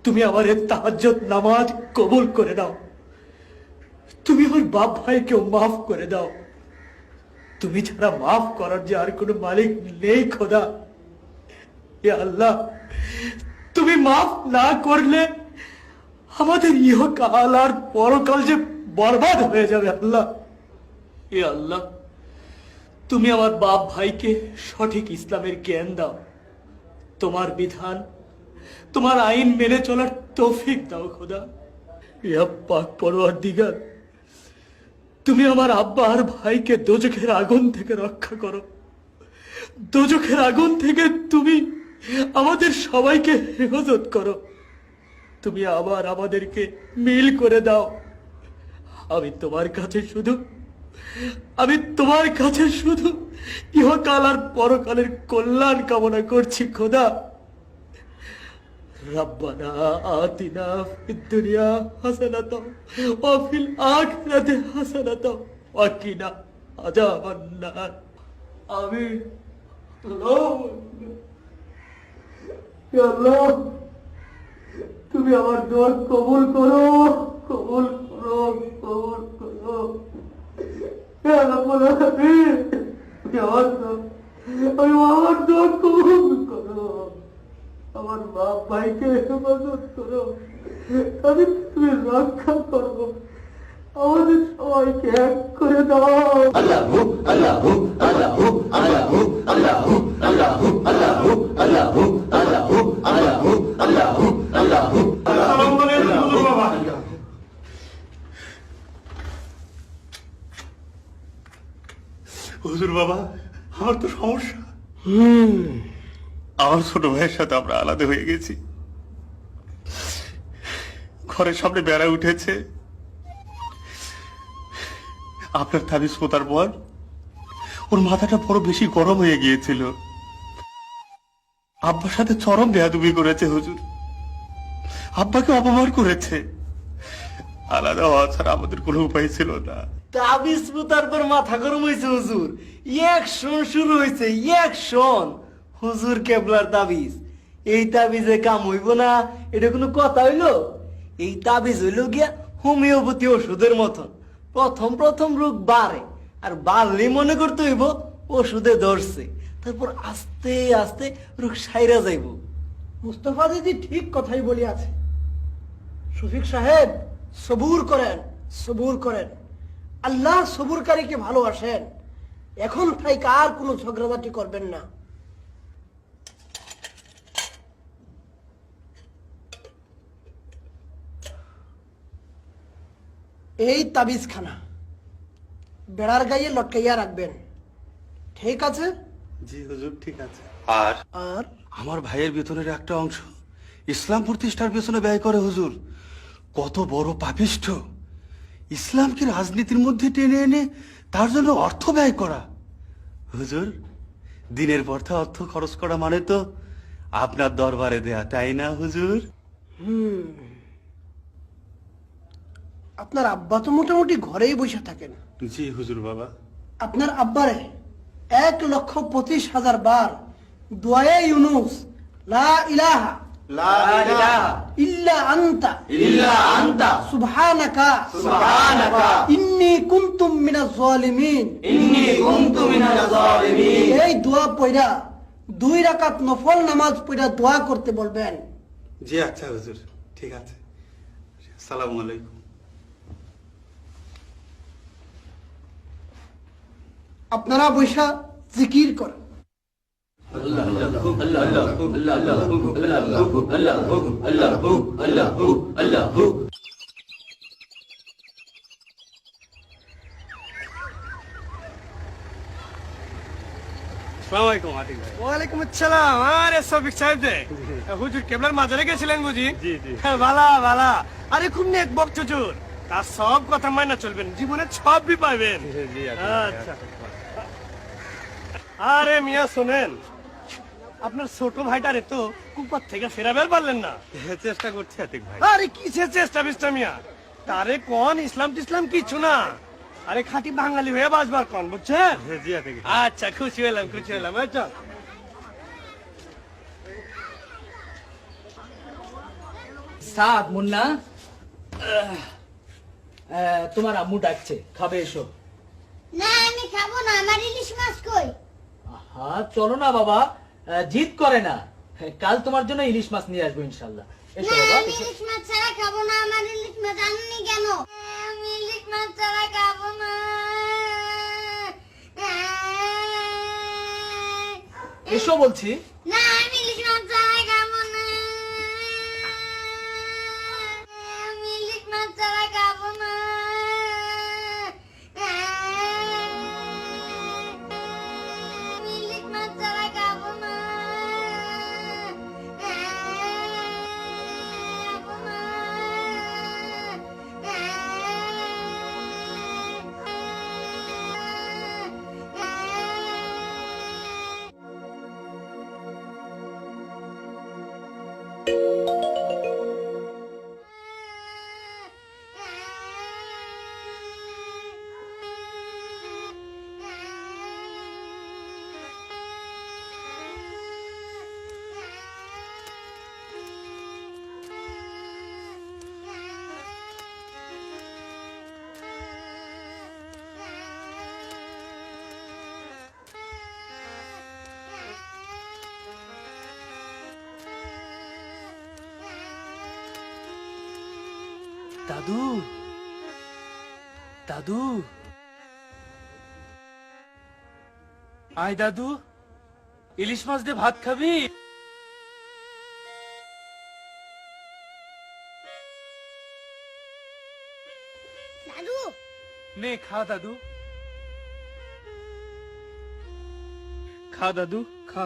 তুমি আমার এই তাহাজ্জুদ নামাজ কবুল করে দাও। তুমি আমার বাপ ভাইকেও মাফ করে দাও। তুমি ছাড়া মাফ করার যে আর কোনো মালিক নেই খোদা। হে আল্লাহ, তুমি মাফ না করলে আমাদের ইহকাল আর পরকাল যে বরবাদ হয়ে যাবে। আল্লাহ, হে আল্লাহ, তুমি আমার বাপ ভাইকে সঠিক ইসলামের জ্ঞান দাও। তোমার বিধান, তোমার আইন মেনে চলার তৌফিক দাও খোদা। ইয়া পাক পরওয়ারদিগার, তুমি আমার আব্বা আর ভাইকে দোজখের আগুন থেকে রক্ষা করো। দোজখের আগুন থেকে তুমি আমাদের সবাইকে হেফাজত করো। তুমি আবার আমাদেরকে মিল করে দাও। আমি তোমার কাছে শুধু ইহকাল আর পরকালের কল্যাণ কামনা করছি খোদা। রব্বানা আতিনা ফিদ দুনিয়া হাসানাতাও ওয়া ফিল আখিরাতি হাসানাতাও ওয়া কিনা আযাবান নার। আমিন। ইয়া আল্লাহ, তুমি আমার দোয়া কবুল করো, কবুল করো, কবুল করো। হে রাব্বুল আলামিন, আমার দোয়া কবুল করো। আমার বাপ ভাইকে হেফাজত করো, তাদের তুমি রক্ষা করো। আমাদের সবাইকে এক করে দাও। আল্লাহু আল্লাহু আল্লাহু আল্লাহু আল্লাহু আল্লাহু আল্লাহু আল্লাহু আল্লাহু আল্লাহু আল্লাহু আল্লাহু আসসালামু আলাইকুম হুজুর বাবা। হুজুর বাবা, আমার তো সমস্যা। আমার ছোট ভাইয়ের সাথে আমরা আলাদা হয়ে গেছি। ঘরের সামনে বেড়া উঠেছে। আপনার তাবিজ পোতার পর ওর মাথাটা বড় বেশি গরম হয়ে গিয়েছিল। আব্বার সাথে চরম বেয়াদবি করেছে হুজুর। আব্বাকে অপমান করেছে। আলাদা হওয়া ছাড়া আমাদের কোনো উপায় ছিল না। তাবিজ পুতার পর মাথা গরম হয়েছে হুজুর। অ্যাকশন শুরু হয়েছে, অ্যাকশন। হুজুর কেবলার তাবিজ, এই তাবিজে কাম হইব না এটা কোনো কথা হইলো? এই তাবিজ হইল গিয়া হোমিওপ্যাথি ওষুধের মতন। প্রথম প্রথম রোগ বাড়ে, আর বাড়লেই মনে করতে হইব ওষুধে ধরছে, তারপর আস্তে আস্তে রোগ সাইরা যাইব। মুস্তফা দিদি ঠিক কথাই বলিয়াছে। শফিক সাহেব, সবুর করেন, সবুর করেন। আল্লাহ সবুরকারীকে ভালোবাসেন। এখন থেকে আর কোনো ঝগড়াঝাটি করবেন না। এই তাবিজখানা বেড়ার গায়ে লটকাইয়া রাখবেন, ঠিক আছে? জি হুজুর, ঠিক আছে। আর আর আমার ভাইয়ের বেতনের একটা অংশ ইসলাম প্রতিষ্ঠার পেছনে ব্যয় করে হুজুর। কত বড় পাপিষ্ঠ! ইসলামকে রাজনীতির মধ্যে টেনে এনে তার জন্য অর্থ ব্যয় করা। হুজুর, দিনের পর অর্থ খরচ করা মানে তো আপনার দরবারে দেয়া, তাই না হুজুর? আপনার আব্বা তো মোটামুটি ঘরেই বসে থাকেন। জি হুজুর বাবা। আপনার আব্বারে 1,25,000 বার দুআয়ে ইউনুস লা ইলাহা লা ইলাহা ইল্লা আনতা ইল্লা আনতা সুবহানাকা সুবহানাকা ইন্নী কুনতুম মিনাজ জালিমিন ইন্নী কুনতু মিনাজ জালিমিন। এই দোয়া পড়া 2 রাকাত নফল নামাজ পড়া দোয়া করতে বলবেন। জি আচ্ছা হুজুর, ঠিক আছে। আসসালামু আলাইকুম। আপনারা বৈশা জিকির করেন। আসসালামু আলাইকুম আতিক ভাই। ওয়ালাইকুম আসসালাম। আরে শফিক সাহেব যে হুজুর কেবলার মাজারে গেছিলেন বুঝি? জি জি। ভালা ভালা। আরে খুব নেক বক্ত হুজুর, তার সব কথা মাইনা চলবেন, জীবনে সবই পাইবেন। জি আচ্ছা। আরে মিয়া শুনেন, আপনার ছোট ভাইটারে তো কুপার থেকে ফেরাবের পারলেন না। চেষ্টা করছি আতিক ভাই। আরে কিসের চেষ্টা বিষ্টা মিয়া? তারে কোন ইসলাম টিসলাম কিছু না, আরে খাঁটি বাঙালি হয়ে বাঁচবার কোন, বুঝছেন? জি আতিক ভাই। আচ্ছা, খুশি হলাম, খুশি হলাম। আচ্ছা সাদ মুন্না, তোমার আম্মু ডাকছে, খাবে এসো। না আমি খাবো না, আমার ইলিশ মাছ কই? হ্যাঁ চলো না বাবা, জিদ করে না। কাল তোমার জন্য ইলিশ মাছ নিয়ে আসবো ইনশাল্লাহ। এসো না বাবা, আমি এসো। ইলিশ মাছ ছাড়া খাবো না, আমার ইলিশ মাছ আননি কেন? আমি ইলিশ মাছ ছাড়া খাবো না। এসো বলছি। না আমি ইলিশ মাছ ছাড়া খাবো না। আমি ইলিশ মাছ ছাড়া খাবো না। আমি ইলিশ মাছ ছাড়া খাবো না। খাবো না। দাদু, দাদু, আয় দাদু, ইলিশ মাছ দিয়ে ভাত খাবি? দাদু নে খা দাদু, খা দাদু, খা।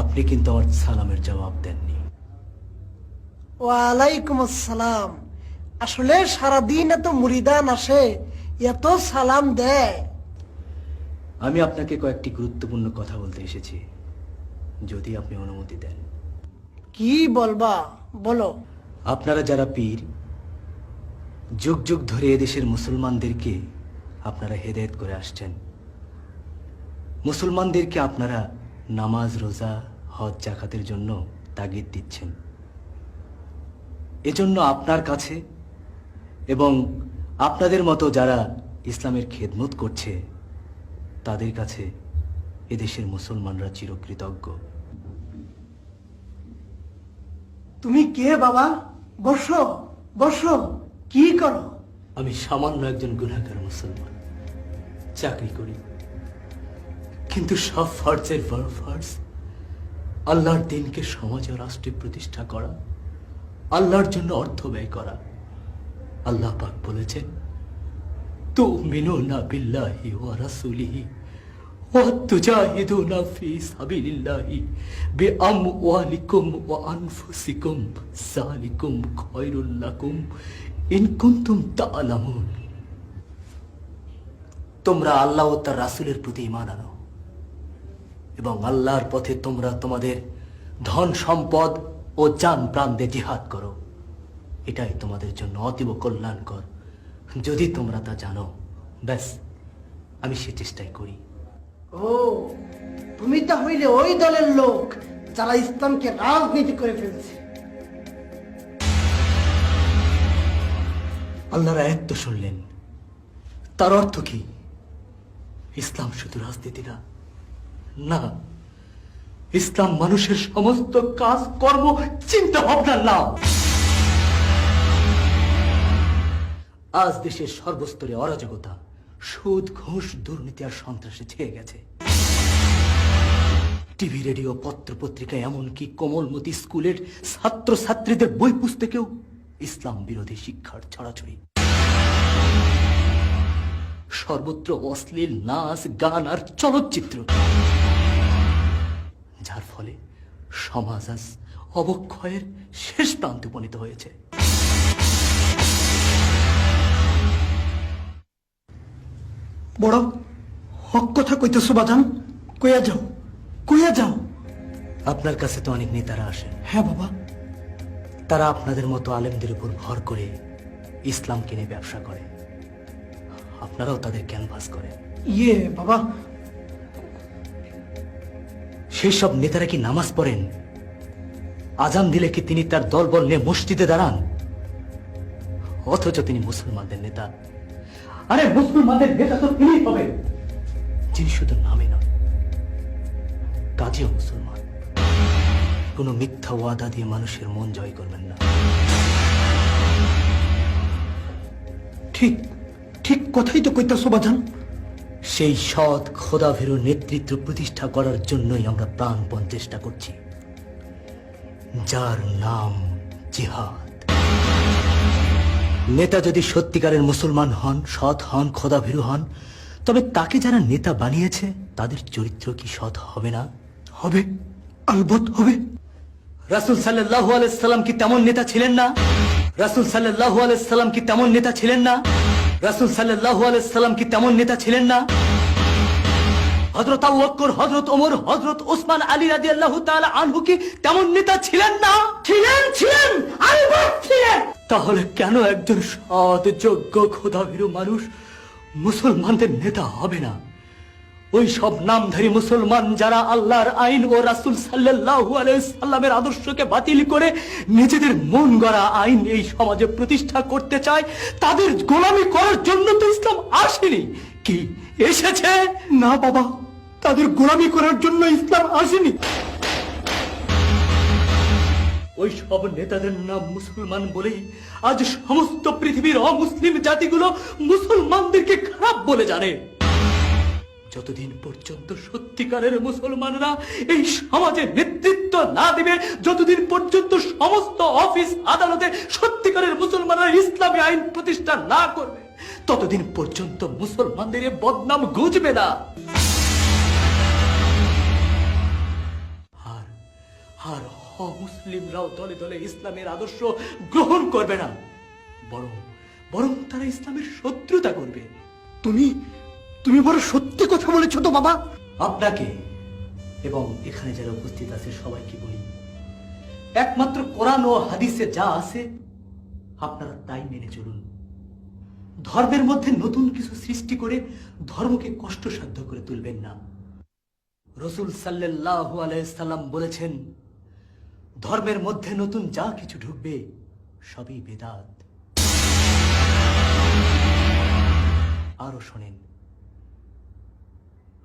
আপনি কিন্তু আমার সালামের জবাব দেননি। ওয়ালাইকুম আসসালাম। আসলে সারাদিন এত মুরিদান আসে, এত সালাম দেয়। আমি আপনাকে কয়েকটি গুরুত্বপূর্ণ কথা বলতে এসেছি, যদি আপনি অনুমতি দেন। কি বলবা বলো। আপনারা যারা পীর, যুগ যুগ ধরে এদেশের মুসলমানদেরকে আপনারা হেদায়েত করে আসছেন। মুসলমানদেরকে আপনারা নামাজ, রোজা, হজ, জাকাতের জন্য তাগিদ দিচ্ছেন। এজন্য আপনার কাছে এবং আপনাদের মতো যারা ইসলামের খেদমত করছে তাদের কাছে এদেশের মুসলমানরা চিরকৃতজ্ঞ। তুমি কে বাবা? বসো বসো, কি করো? আমি সামান্য একজন গুনাহগার মুসলমান, চাকরি করি, কিন্তু সব ফরজের বড় ফরজ আল্লাহর দিনকে সমাজ ও রাষ্ট্রে প্রতিষ্ঠা করা, আল্লাহর জন্য অর্থ ব্যয় করা। আল্লাহ পাক বলেছেন, তুমিনুনা বিল্লাহি ওয়া রাসূলিহি ওয়া তুজাহিদুনা ফি সাবিলিল্লাহি বিআমওয়ালিকুম ওয়া আনফুসিকুম যালিকুম খায়রুল লাকুম ইন কুনতুম তা'লামুন। তোমরা আল্লাহ ও তার রাসূলের প্রতি ঈমান আনো এবং আল্লাহর পথে তোমরা তোমাদের ধন সম্পদ ও জান প্রাণ দিয়ে জিহাদ করো। এটাই তোমাদের জন্য অতীব কল্যাণকর। যদি তোমরা তা জানো, ব্যাস আমি সে চেষ্টাই করি। ও, তুমি তো হইলে ওই দলের লোক যারা ইসলামকে রাজনীতি করে ফেলছে। আল্লাহর আয়াত তো শুনলেন, তার অর্থ কি? ইসলাম শুধু রাজনীতি না, না, ইসলাম মানুষের সমস্ত কাজ, কর্ম, চিন্তা ভাবনার নাম। আজ দেশের সর্বস্তরে অরাজকতা, সুদ, ঘুষ, দুর্নীতি আর সন্ত্রাসে ছেয়ে গেছে। টিভি, রেডিও, পত্র পত্রিকায়, এমনকি কোমলমতি স্কুলের ছাত্র ছাত্রীদের বই পুস্তকেও ইসলাম বিরোধী শিক্ষার ছড়াছড়ি। সর্বত্র অশ্লীল নাচ, গান আর চলচ্চিত্র, যার ফলে সমাজ আজ অবক্ষয়ের শেষ প্রান্তে উপনীত হয়েছে। বড় হক কথা কইতেছো বাজান, কইয়া যাও, কইয়া যাও। আপনার কাছে তো অনেক নেতারা আসেন। হ্যাঁ বাবা। তারা আপনাদের মতো আলেমদের উপর ভর করে ইসলাম কিনে ব্যবসা করে। আপনারাও তাদের ক্যানভাস করেন। ইয়ে বাবা, সেই সব নেতারা কি নামাজ পড়েন? আজান দিলে কি তিনি তার দলবল নিয়ে মসজিদে দাঁড়ান? অথচ তিনি মুসলমানদের নেতা। আরে মুসলমানদের নেতা তো তিনি হবেন যিনি শুধু নামে নয়, কাজেও মুসলমান। কোনো মিথ্যা ওয়াদা দিয়ে মানুষের মন জয় করবেন না। ঠিক ঠিক কথাই তো কইতেছো বাজান। সেই সৎ খোদাভীরু নেতৃত্ব প্রতিষ্ঠা করার জন্যই আমরা প্রাণপণ চেষ্টা করছি, যার নাম জিহাদ। নেতা যদি সত্যিকারের মুসলমান হন, সৎ হন, খোদাভীরু হন, তবে তাকে যারা নেতা বানিয়েছে তাদের চরিত্র কি সৎ হবে না? হবে, আলবত হবে। রাসূল সাল্লাল্লাহু আলাইহি সাল্লাম কি তেমন নেতা ছিলেন না? রাসূল সাল্লাল্লাহু আলাইহি সাল্লাম কি তেমন নেতা ছিলেন না? রাসূল সাল্লাল্লাহু আলাইহি সাল্লাম কি তেমন নেতা ছিলেন না? হযরত আবু বকর, হযরত ওমর, হযরত ওসমান আলী রাদিয়াল্লাহু তাআলা আনহু কি তেমন নেতা ছিলেন না? ছিলেন, ছিলেন, আলবত ছিলেন। তাহলে কেন একজন সৎ, যোগ্য, খোদাভীরু মানুষ মুসলমানদের নেতা হবে না? ওই সব নামধারী মুসলমান যারা আল্লাহর আইন ও রাসূল সাল্লাল্লাহু আলাইহি সাল্লামের আদর্শকে বাতিল করে নিজেদের মন গড়া আইন এই সমাজে প্রতিষ্ঠা করতে চায়, তাদের গোলামি করার জন্য তো ইসলাম আসেনি। কি এসেছে? না বাবা, তাদের গোলামি করার জন্য ইসলাম আসেনি। ওই সব নেতাদের নাম মুসলমান বলেই আজ সমস্ত পৃথিবীর অমুসলিম জাতিগুলো মুসলমানদেরকে খারাপ বলে জানে। যতদিন পর্যন্ত সত্যিকারের মুসলমানরা এই সমাজে নেতৃত্ব না দিবে, যতদিন পর্যন্ত সমস্ত অফিস আদালতে সত্যিকারের মুসলমানরা ইসলামী আইন প্রতিষ্ঠা না করবে, ততদিন পর্যন্ত মুসলমানদের বদনাম ঘুচবে না। আর অমুসলিমরাও দলে দলে ইসলামের আদর্শ গ্রহণ করবে না, বরং বরং তারা ইসলামের শত্রুতা করবে। তুমি বড় সত্যি কথা বলেছো তো বাবা। আপনাকে এবং এখানে যারা উপস্থিত আছে সবাইকে বলি, একমাত্র কোরআন ও হাদিসে যা আছে আপনারা তাই মেনে চলুন। ধর্মের মধ্যে নতুন কিছু সৃষ্টি করে ধর্মকে কষ্টসাধ্য করে তুলবেন না। রাসূল সাল্লাল্লাহু আলাইহি সাল্লাম বলেছেন, ধর্মের মধ্যে নতুন যা কিছু ঢুকবে সবই বেদাত। আরো শোনেন,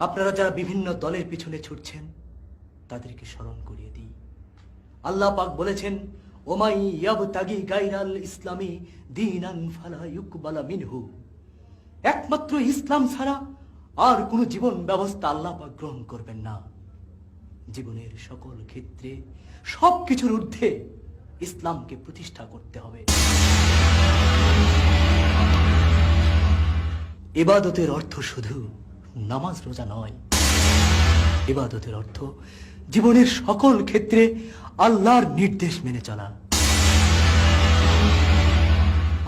আপনারা যারা বিভিন্ন দলের পিছনে ছুটছেন তাদেরকে স্মরণ করিয়ে দিই, আল্লাহ পাক বলেছেন, ওমাই ইয়াবতাগি গায়রাল ইসলামি দীনান ফালা ইউকবালা মিনহু। একমাত্র ইসলাম ছাড়া আর কোনো জীবন ব্যবস্থা আল্লাহ পাক গ্রহণ করবেন না। জীবনের সকল ক্ষেত্রে সবকিছুর ঊর্ধ্বে ইসলামকে প্রতিষ্ঠা করতে হবে। ইবাদতের অর্থ শুধু নামাজ রোজা নয়, ইবাদতের অর্থ জীবনের সকল ক্ষেত্রে আল্লাহর নির্দেশ মেনে চলা,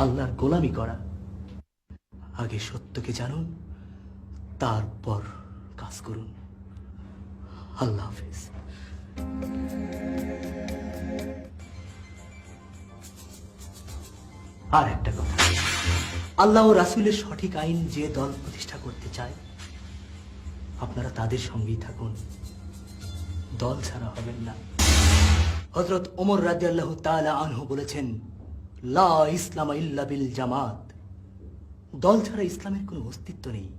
আল্লাহর গোলামি করা। আগে সত্যকে জানুন, তারপর কাজ করুন। আল্লাহ হাফেজ। আর একটা কথা, আল্লাহ ও রাসূলের সঠিক আইন যে দল প্রতিষ্ঠা করতে চায় আপনারা তাদের সঙ্গেই থাকুন, দল ছাড়া হবেন না। হযরত ওমর রাদিয়াল্লাহু তাআলা আনহু বলেছেন, লা ইসলাম ইল্লা বিল জামাত। দল ছাড়া ইসলামের কোনো অস্তিত্ব নেই।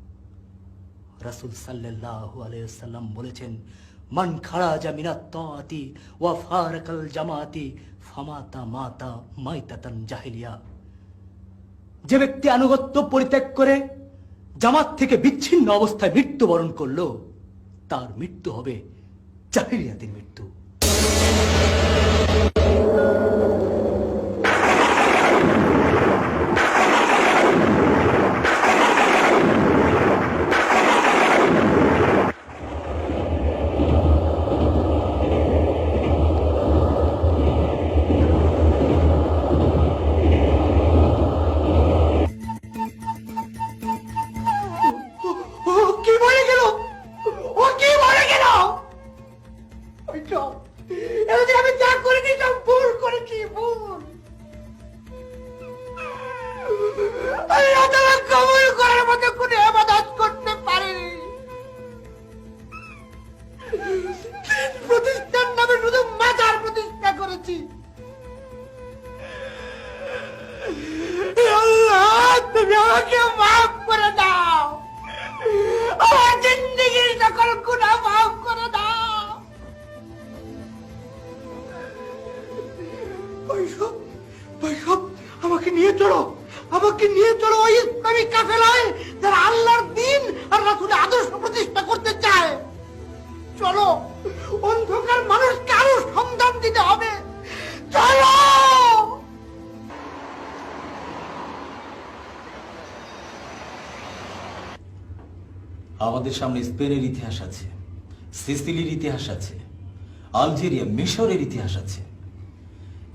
রাসূল সাল্লাল্লাহু আলাইহি ওয়াসাল্লাম বলেছেন, মান খারাজা মিনাত তাআতি ওয়া ফারাকাল জামাতি ফামাতা মাতা মাইতাতান জাহিলিয়া। যে ব্যক্তি আনুগত্য পরিত্যাগ করে জামাত থেকে বিচ্ছিন্ন অবস্থায় মৃত্যুবরণ করলো, তার মৃত্যু হবে জাহিলিয়াতের মৃত্যু। প্রতিষ্ঠান নামে শুধু মাথার প্রতিষ্ঠা করেছি। আল্লাহ, তুমি আমাকে মাফ করে দাও, আমার জিন্দেগির সকল গুনাহ মাফ করে দাও। আমাকে নিয়ে চলো, আমাকে নিয়ে চলো ওই ইসলামী কাফেলায় যারা আল্লাহর দ্বীন আর রাসূলের আদর্শ প্রতিষ্ঠা করতে চায়। চলো, অন্ধকার মানুষকে আরো সন্ধান দিতে হবে। চলো। আমাদের সামনে স্পেনের ইতিহাস আছে, সিসিলির ইতিহাস আছে, আলজেরিয়া, মিশরের ইতিহাস আছে।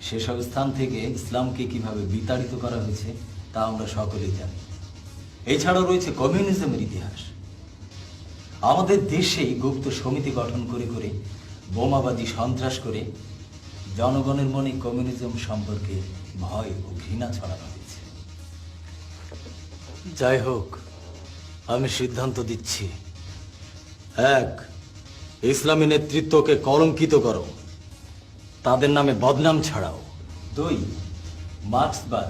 সেসব স্থান থেকে ইসলামকে কিভাবে বিতাড়িত করা হয়েছে তা আমরা সকলেই জানি। এছাড়াও রয়েছে কমিউনিজমের ইতিহাস। আমাদের দেশেই গুপ্ত সমিতি গঠন করে করে বোমাবাদী সন্ত্রাস করে জনগণের মনে কমিউনিজম সম্পর্কে ভয় ও ঘৃণা ছড়ানো হয়েছে। যাই হোক, আমি সিদ্ধান্ত দিচ্ছি, 1. ইসলামী নেতৃত্বকে কলঙ্কিত করো, তাদের নামে বদনাম ছাড়াও। 2. মার্ক্সবাদ,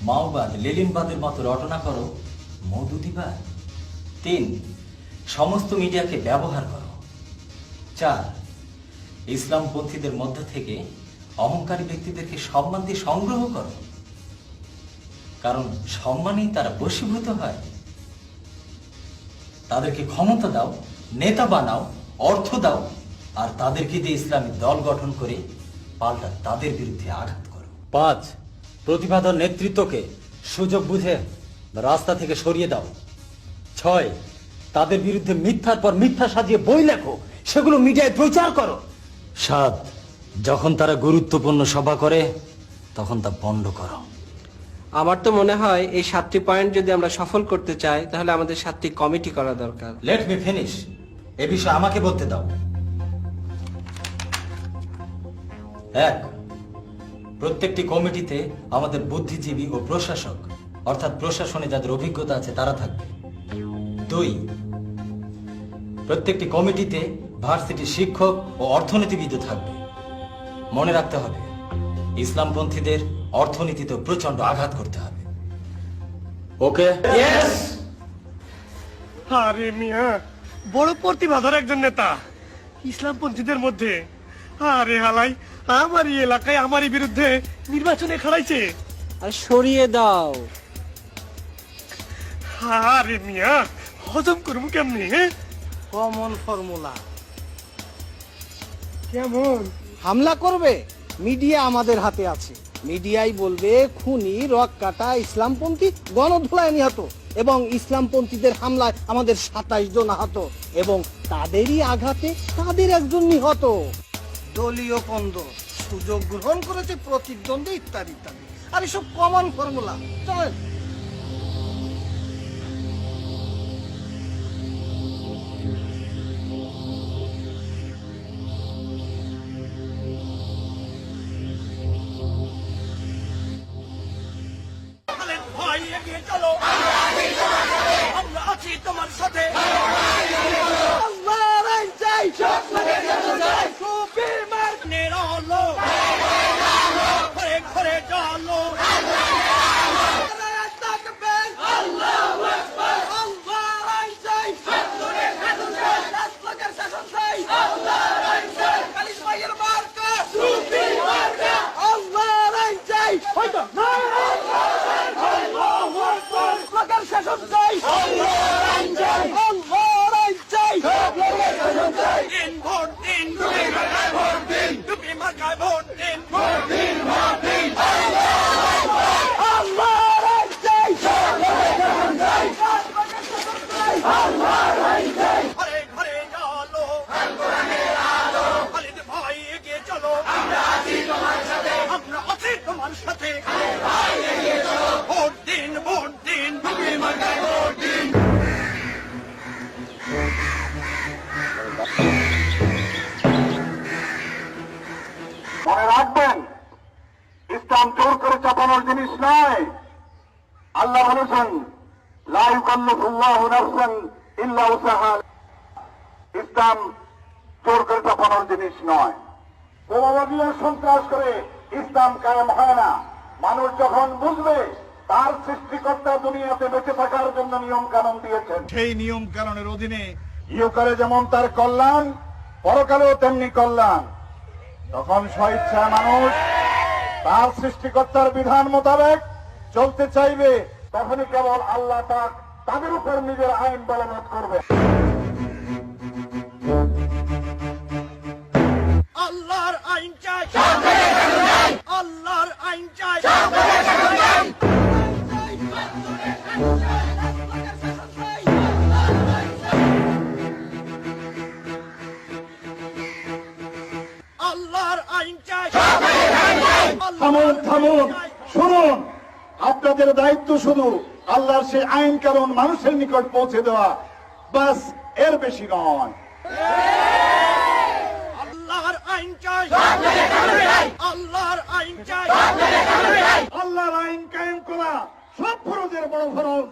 মাওবাদ, লেনিনবাদের মতো রটনা করো, মওদুদিবাদ। 3. সমস্ত মিডিয়াকে ব্যবহার করো। 4. ইসলামপন্থীদের মধ্য থেকে অহংকারী ব্যক্তিদেরকে সম্মান দিয়ে সংগ্রহ করো, কারণ সম্মানেই তারা বশীভূত হয়। তাদেরকে ক্ষমতা দাও, নেতা বানাও, অর্থ দাও, আর তাদেরকে দিয়ে ইসলামী দল গঠন করে পাল্টা তাদের বিরুদ্ধে আঘাত করো। 5. প্রতিভাধর নেতৃত্বকে সুযোগ বুঝে রাস্তা থেকে সরিয়ে দাও। 6. তাদের বিরুদ্ধে মিথ্যার পর মিথ্যা সাজিয়ে বই লেখো, সেগুলো মিডিয়ায় প্রচার করো। 7. যখন তারা গুরুত্বপূর্ণ সভা করে তখন তা বন্ধ করো। আমার তো মনে হয় এই 7টি পয়েন্ট যদি আমরা সফল করতে চাই তাহলে আমাদের 7টি কমিটি করা দরকার। Let me finish. এ বিষয়ে আমাকে বলতে দাও। 1, প্রত্যেকটি কমিটিতে আমাদের বুদ্ধিজীবী ও প্রশাসক অর্থাৎ প্রশাসনে যাদের অভিজ্ঞতা আছে তারা থাকবে। 2, প্রত্যেকটি কমিটিতে ভার্সিটি শিক্ষক ও অর্থনীতিবিদও থাকবে। মনে রাখতে হবে ইসলামপন্থীদের অর্থনীতিতে প্রচন্ড আঘাত করতে হবে। ওকে? আরে মিয়া, বড় প্রতিভাধর একজন নেতা ইসলামপন্থীদের মধ্যে। আরে হালাই আমারই এলাকায় আমারই বিরুদ্ধে নির্বাচনে খাড়াইছে। আর সরিয়ে দাও। আরে মিয়া, হজম করবো কেমনি? Common formula. কেমন? হামলা করবে, মিডিয়া আমাদের হাতে আছে। মিডিয়াই বলবে খুনি, রক কাটা, ইসলামপন্থী গণধোলায় নিহত, এবং ইসলামপন্থীদের হামলায় আমাদের 27 জন আহত, এবং তাদেরই আঘাতে তাদের একজন নিহত। দলীয় কন্দল, সুযোগ গ্রহণ করেছে প্রতিদ্বন্দ্বী, ইত্যাদি ইত্যাদি। আর এসব কমন ফর্মুলা। চলেন। ভাই এগিয়ে চলো, আমরা আছি তোমার সাথে। আল্লাহর আইন চাই, সুফি মার্কের আলো, ঘরে ঘরে চলো। আল্লাহু আকবার, আল্লাহর আইন চাই, রাজপথের শাসন চাই। আল্লাহর আইন চাই, খালিদ ভাইয়ের মার্কা, সুফি মার্কা। আল্লাহর আইন চাই, হয়তো না। শাসন চাই, আল্লাহর আইন চাই, আল্লাহর আইন চাই। দিন ভোট দিন, টুপি মার্কায় ভোট দিন, টুপি মার্কায় ভোট দিন, ভোট দিন, ভোট দিন। আল্লাহর আইন চাই, শাসন চাই, আল্লাহর আইন চাই। ঘরে ঘরে চলো, কোরআনের আলো, খালিদ ভাই এগিয়ে চলো, আমরা আছি তোমার সাথে, আমরা আছি তোমার সাথে। ভাই এগিয়ে চলো, ভোট দিন, ভোট দিন, টুপি মার্কায় ভোট দিন। মনে রাখবেন, ইসলাম জোর করে চাপানোর জিনিস নয়। আল্লাহ বলেছেন, লা ইউকাল্লিফুল্লাহু নাফসান ইল্লা উসাহা। ইসলাম জোর করে চাপানোর জিনিস নয়। বোমাবাজির সন্ত্রাস করে ইসলাম কায়েম হয় না। মানুষ যখন বুঝবে তার সৃষ্টিকর্তা দুনিয়াতে বেঁচে থাকার জন্য নিয়ম কানুন দিয়েছেন, সেই নিয়ম কানুনের অধীনে ইহকালে যেমন তার কল্যাণ, পরকালেও তেমনি কল্যাণ, তখন স্বেচ্ছায় মানুষ তার সৃষ্টিকর্তার বিধান মোতাবেক চলতে চাইবে। তখনই কেবল আল্লাহ পাক তাদের উপর নিজের আইন বলবৎ করবে। আল্লাহর আইন চাই, আল্লাহর আইন চাই। আল্লাহর আইন চাই। থামুন থামুন, শুনুন, আপনাদের দায়িত্ব শুধু আল্লাহর সেই আইন কানুন মানুষের নিকট পৌঁছে দেওয়া, বাস, এর বেশি নয়। আল্লাহর আইন চাই, আল্লাহর আইন চাই। আল্লাহর আইন কায়েম করা সব ফরজের বড় ফরজ।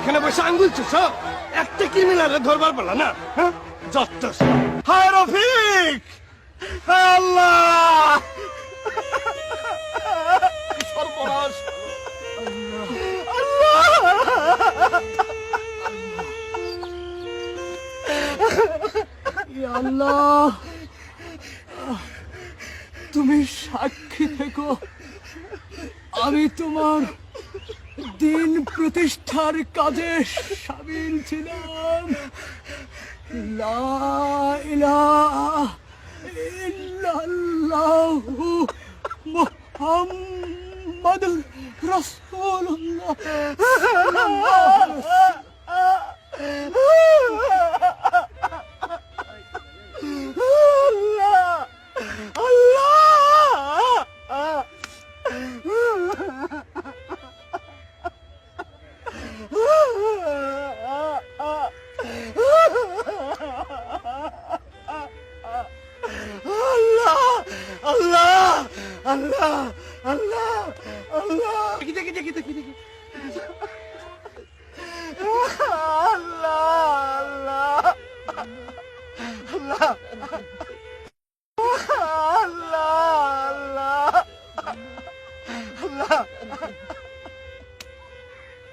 এখানে বসে আঙ্গুল চুষ একটা ক্রিমিনালে ধরবার পালা না, হ্যাঁ? যত সব। হায় রফিক, হায় আল্লাহ, সর্বনাশ, আল্লাহ, তুমি সাক্ষী থেকো, আমি তোমার দিন প্রতিষ্ঠার কাজে সামিল ছিলাম। লা ইলাহা ইল্লাল্লাহু মুহাম্মাদুর রাসূলুল্লাহ।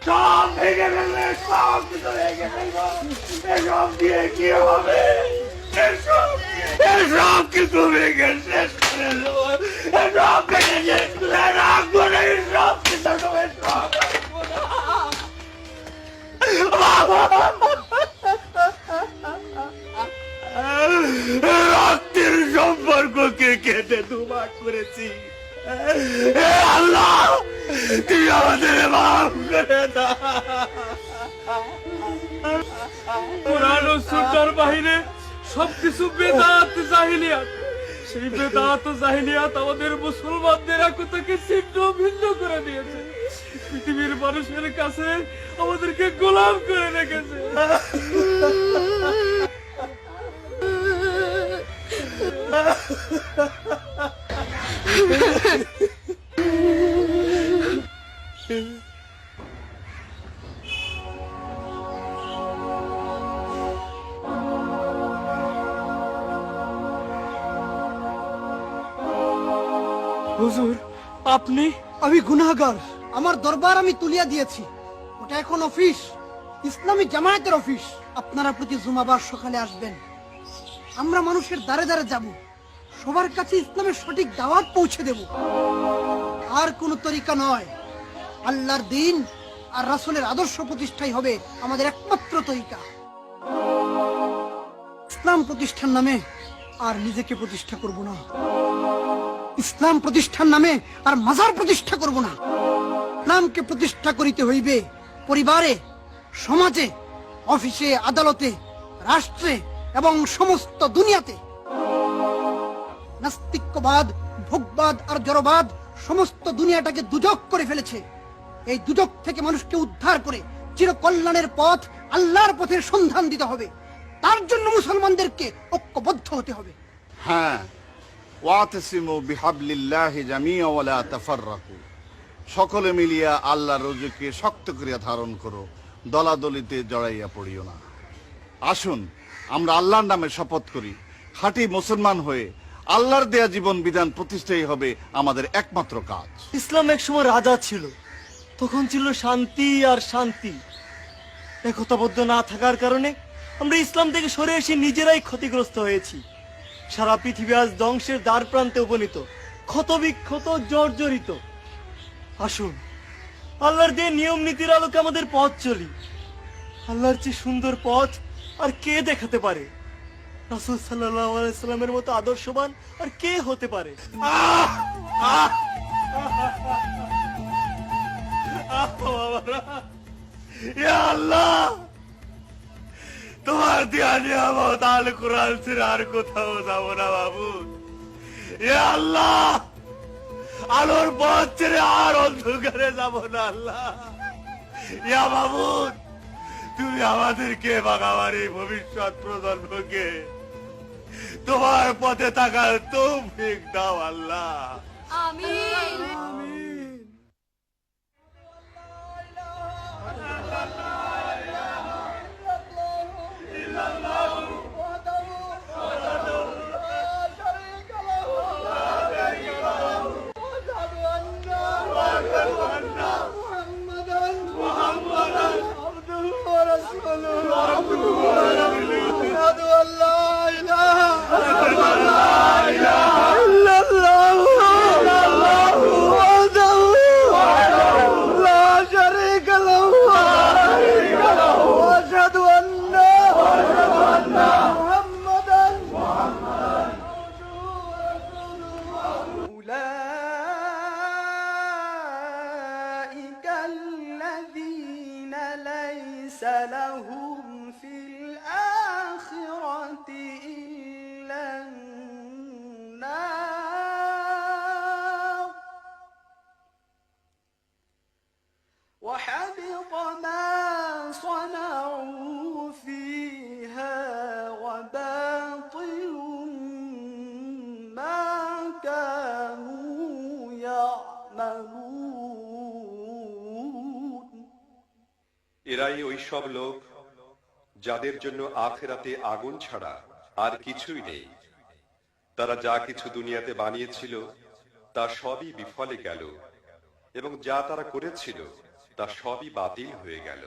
সব ভেঙে ফেললে, সব কিছু ভেঙে ফেলবো। এসব দিয়ে কি হবে? এসব কিছু ভেঙে শেষ করে দেবো। এসব ভেঙে শেষ করে রাখবো না, এসব কিছু সব রাখবো না। রক্তের সম্পর্ককে কেটে দুভাগ করেছি। হে আল্লাহ, তুই আমাদের মাফ করে দাও। কোরআন ও সুন্নাহর বাহিরে সবকিছু বেদাত জাহিলিয়াত। সেই বেদাত ও জাহিলিয়াত আমাদের মুসলমানদের একতাকে ছিন্ন ভিন্ন করে দিয়েছে। পৃথিবীর মানুষের কাছে আমাদেরকে গোলাম করে রেখেছে। হুজুর, আপনি? আমি গুনাহগার, আমার দরবার আমি তুলিয়া দিয়েছি। ওটা এখন অফিস, ইসলামী জামায়াতের অফিস। আপনারা প্রতি জুমাবার সকালে আসবেন, আমরা মানুষের দ্বারে দ্বারে যাব, সবার কাছে ইসলামের সঠিক দাওয়াত পৌঁছে দেব। আর কোন তরিকা নয়, আল্লাহর দিন আর রাসূলের আদর্শ প্রতিষ্ঠাই হবে আমাদের একমাত্র তরিকা। ইসলাম প্রতিষ্ঠার নামে আর নিজেকে প্রতিষ্ঠা করব না, ইসলাম প্রতিষ্ঠার নামে আর মাজার প্রতিষ্ঠা করব না। ইসলামকে প্রতিষ্ঠা করিতে হইবে পরিবারে, সমাজে, অফিসে, আদালতে, রাষ্ট্রে এবং সমস্ত দুনিয়াতে। নাস্তিক্যবাদ, ভোগবাদ আর জড়বাদ সমস্ত দুনিয়াটাকে দুজক করে ফেলেছে। এই দুজক থেকে মানুষকে উদ্ধার করে চিরকল্যাণের পথ, আল্লাহর পথের সন্ধান দিতে হবে। তার জন্য মুসলমানদেরকে ঐক্যবদ্ধ হতে হবে। হ্যাঁ, ওয়াতাসিমু বিহাবলিল্লাহি জামিআ ওয়া লা তাফাররাকু। সকলে মিলিয়া আল্লাহর রজ্জুকে শক্ত করিয়া ধারণ করো, দলাদলিতে জড়াইয়া পড়িও না। আসুন আমরা আল্লাহর নামে শপথ করি, খাঁটি মুসলমান হয়ে আল্লাহর দেয়া জীবন বিধান প্রতিষ্ঠাই হবে আমাদের একমাত্র কাজ। ইসলাম এক সময় রাজা ছিল, তখন ছিল শান্তি আর শান্তি। একতাবদ্ধ না থাকার কারণে আমরা ইসলাম থেকে সরে এসে নিজেরাই ক্ষতিগ্রস্ত হয়েছি। সারা পৃথিবী আজ ধ্বংসের দ্বার প্রান্তে উপনীত, ক্ষতবিক্ষত, জর্জরিত। আসুন আল্লাহর দিয়ে নিয়ম নীতির আলোকে আমাদের পথ চলি। আল্লাহর চেয়ে সুন্দর পথ আর কে দেখাতে পারে? রাসূল সাল্লাল্লাহু আলাইহি সাল্লামের মতো আদর্শবান আর কে হতে পারে? ইয়া আল্লাহ, তোমার দেয়া নিয়ামত আল কোরআন ছেড়ে আর কোথাও যাব না বাবু। ইয়া আল্লাহ, আলোর পথ ছেড়ে আর অন্ধকারে যাব না আল্লাহ। ইয়া মাবুদ, তুমি আমাদেরকে বাগাবার এই ভবিষ্যৎ প্রজন্মকে তোমার পথে থাকার তৌফিক দাও আল্লাহ। আমিন। ليس لهم في الآخرة إلا النار وحبط ما صنعوا فيها وباطل ما كانوا يعملون এরাই ওই সব লোক যাদের জন্য আখিরাতে আগুন ছাড়া আর কিছুই নেই। তারা যা কিছু দুনিয়াতে বানিয়েছিল তা সবই বিফলে গেল এবং যা তারা করেছিল তা সবই বাতিল হয়ে গেল।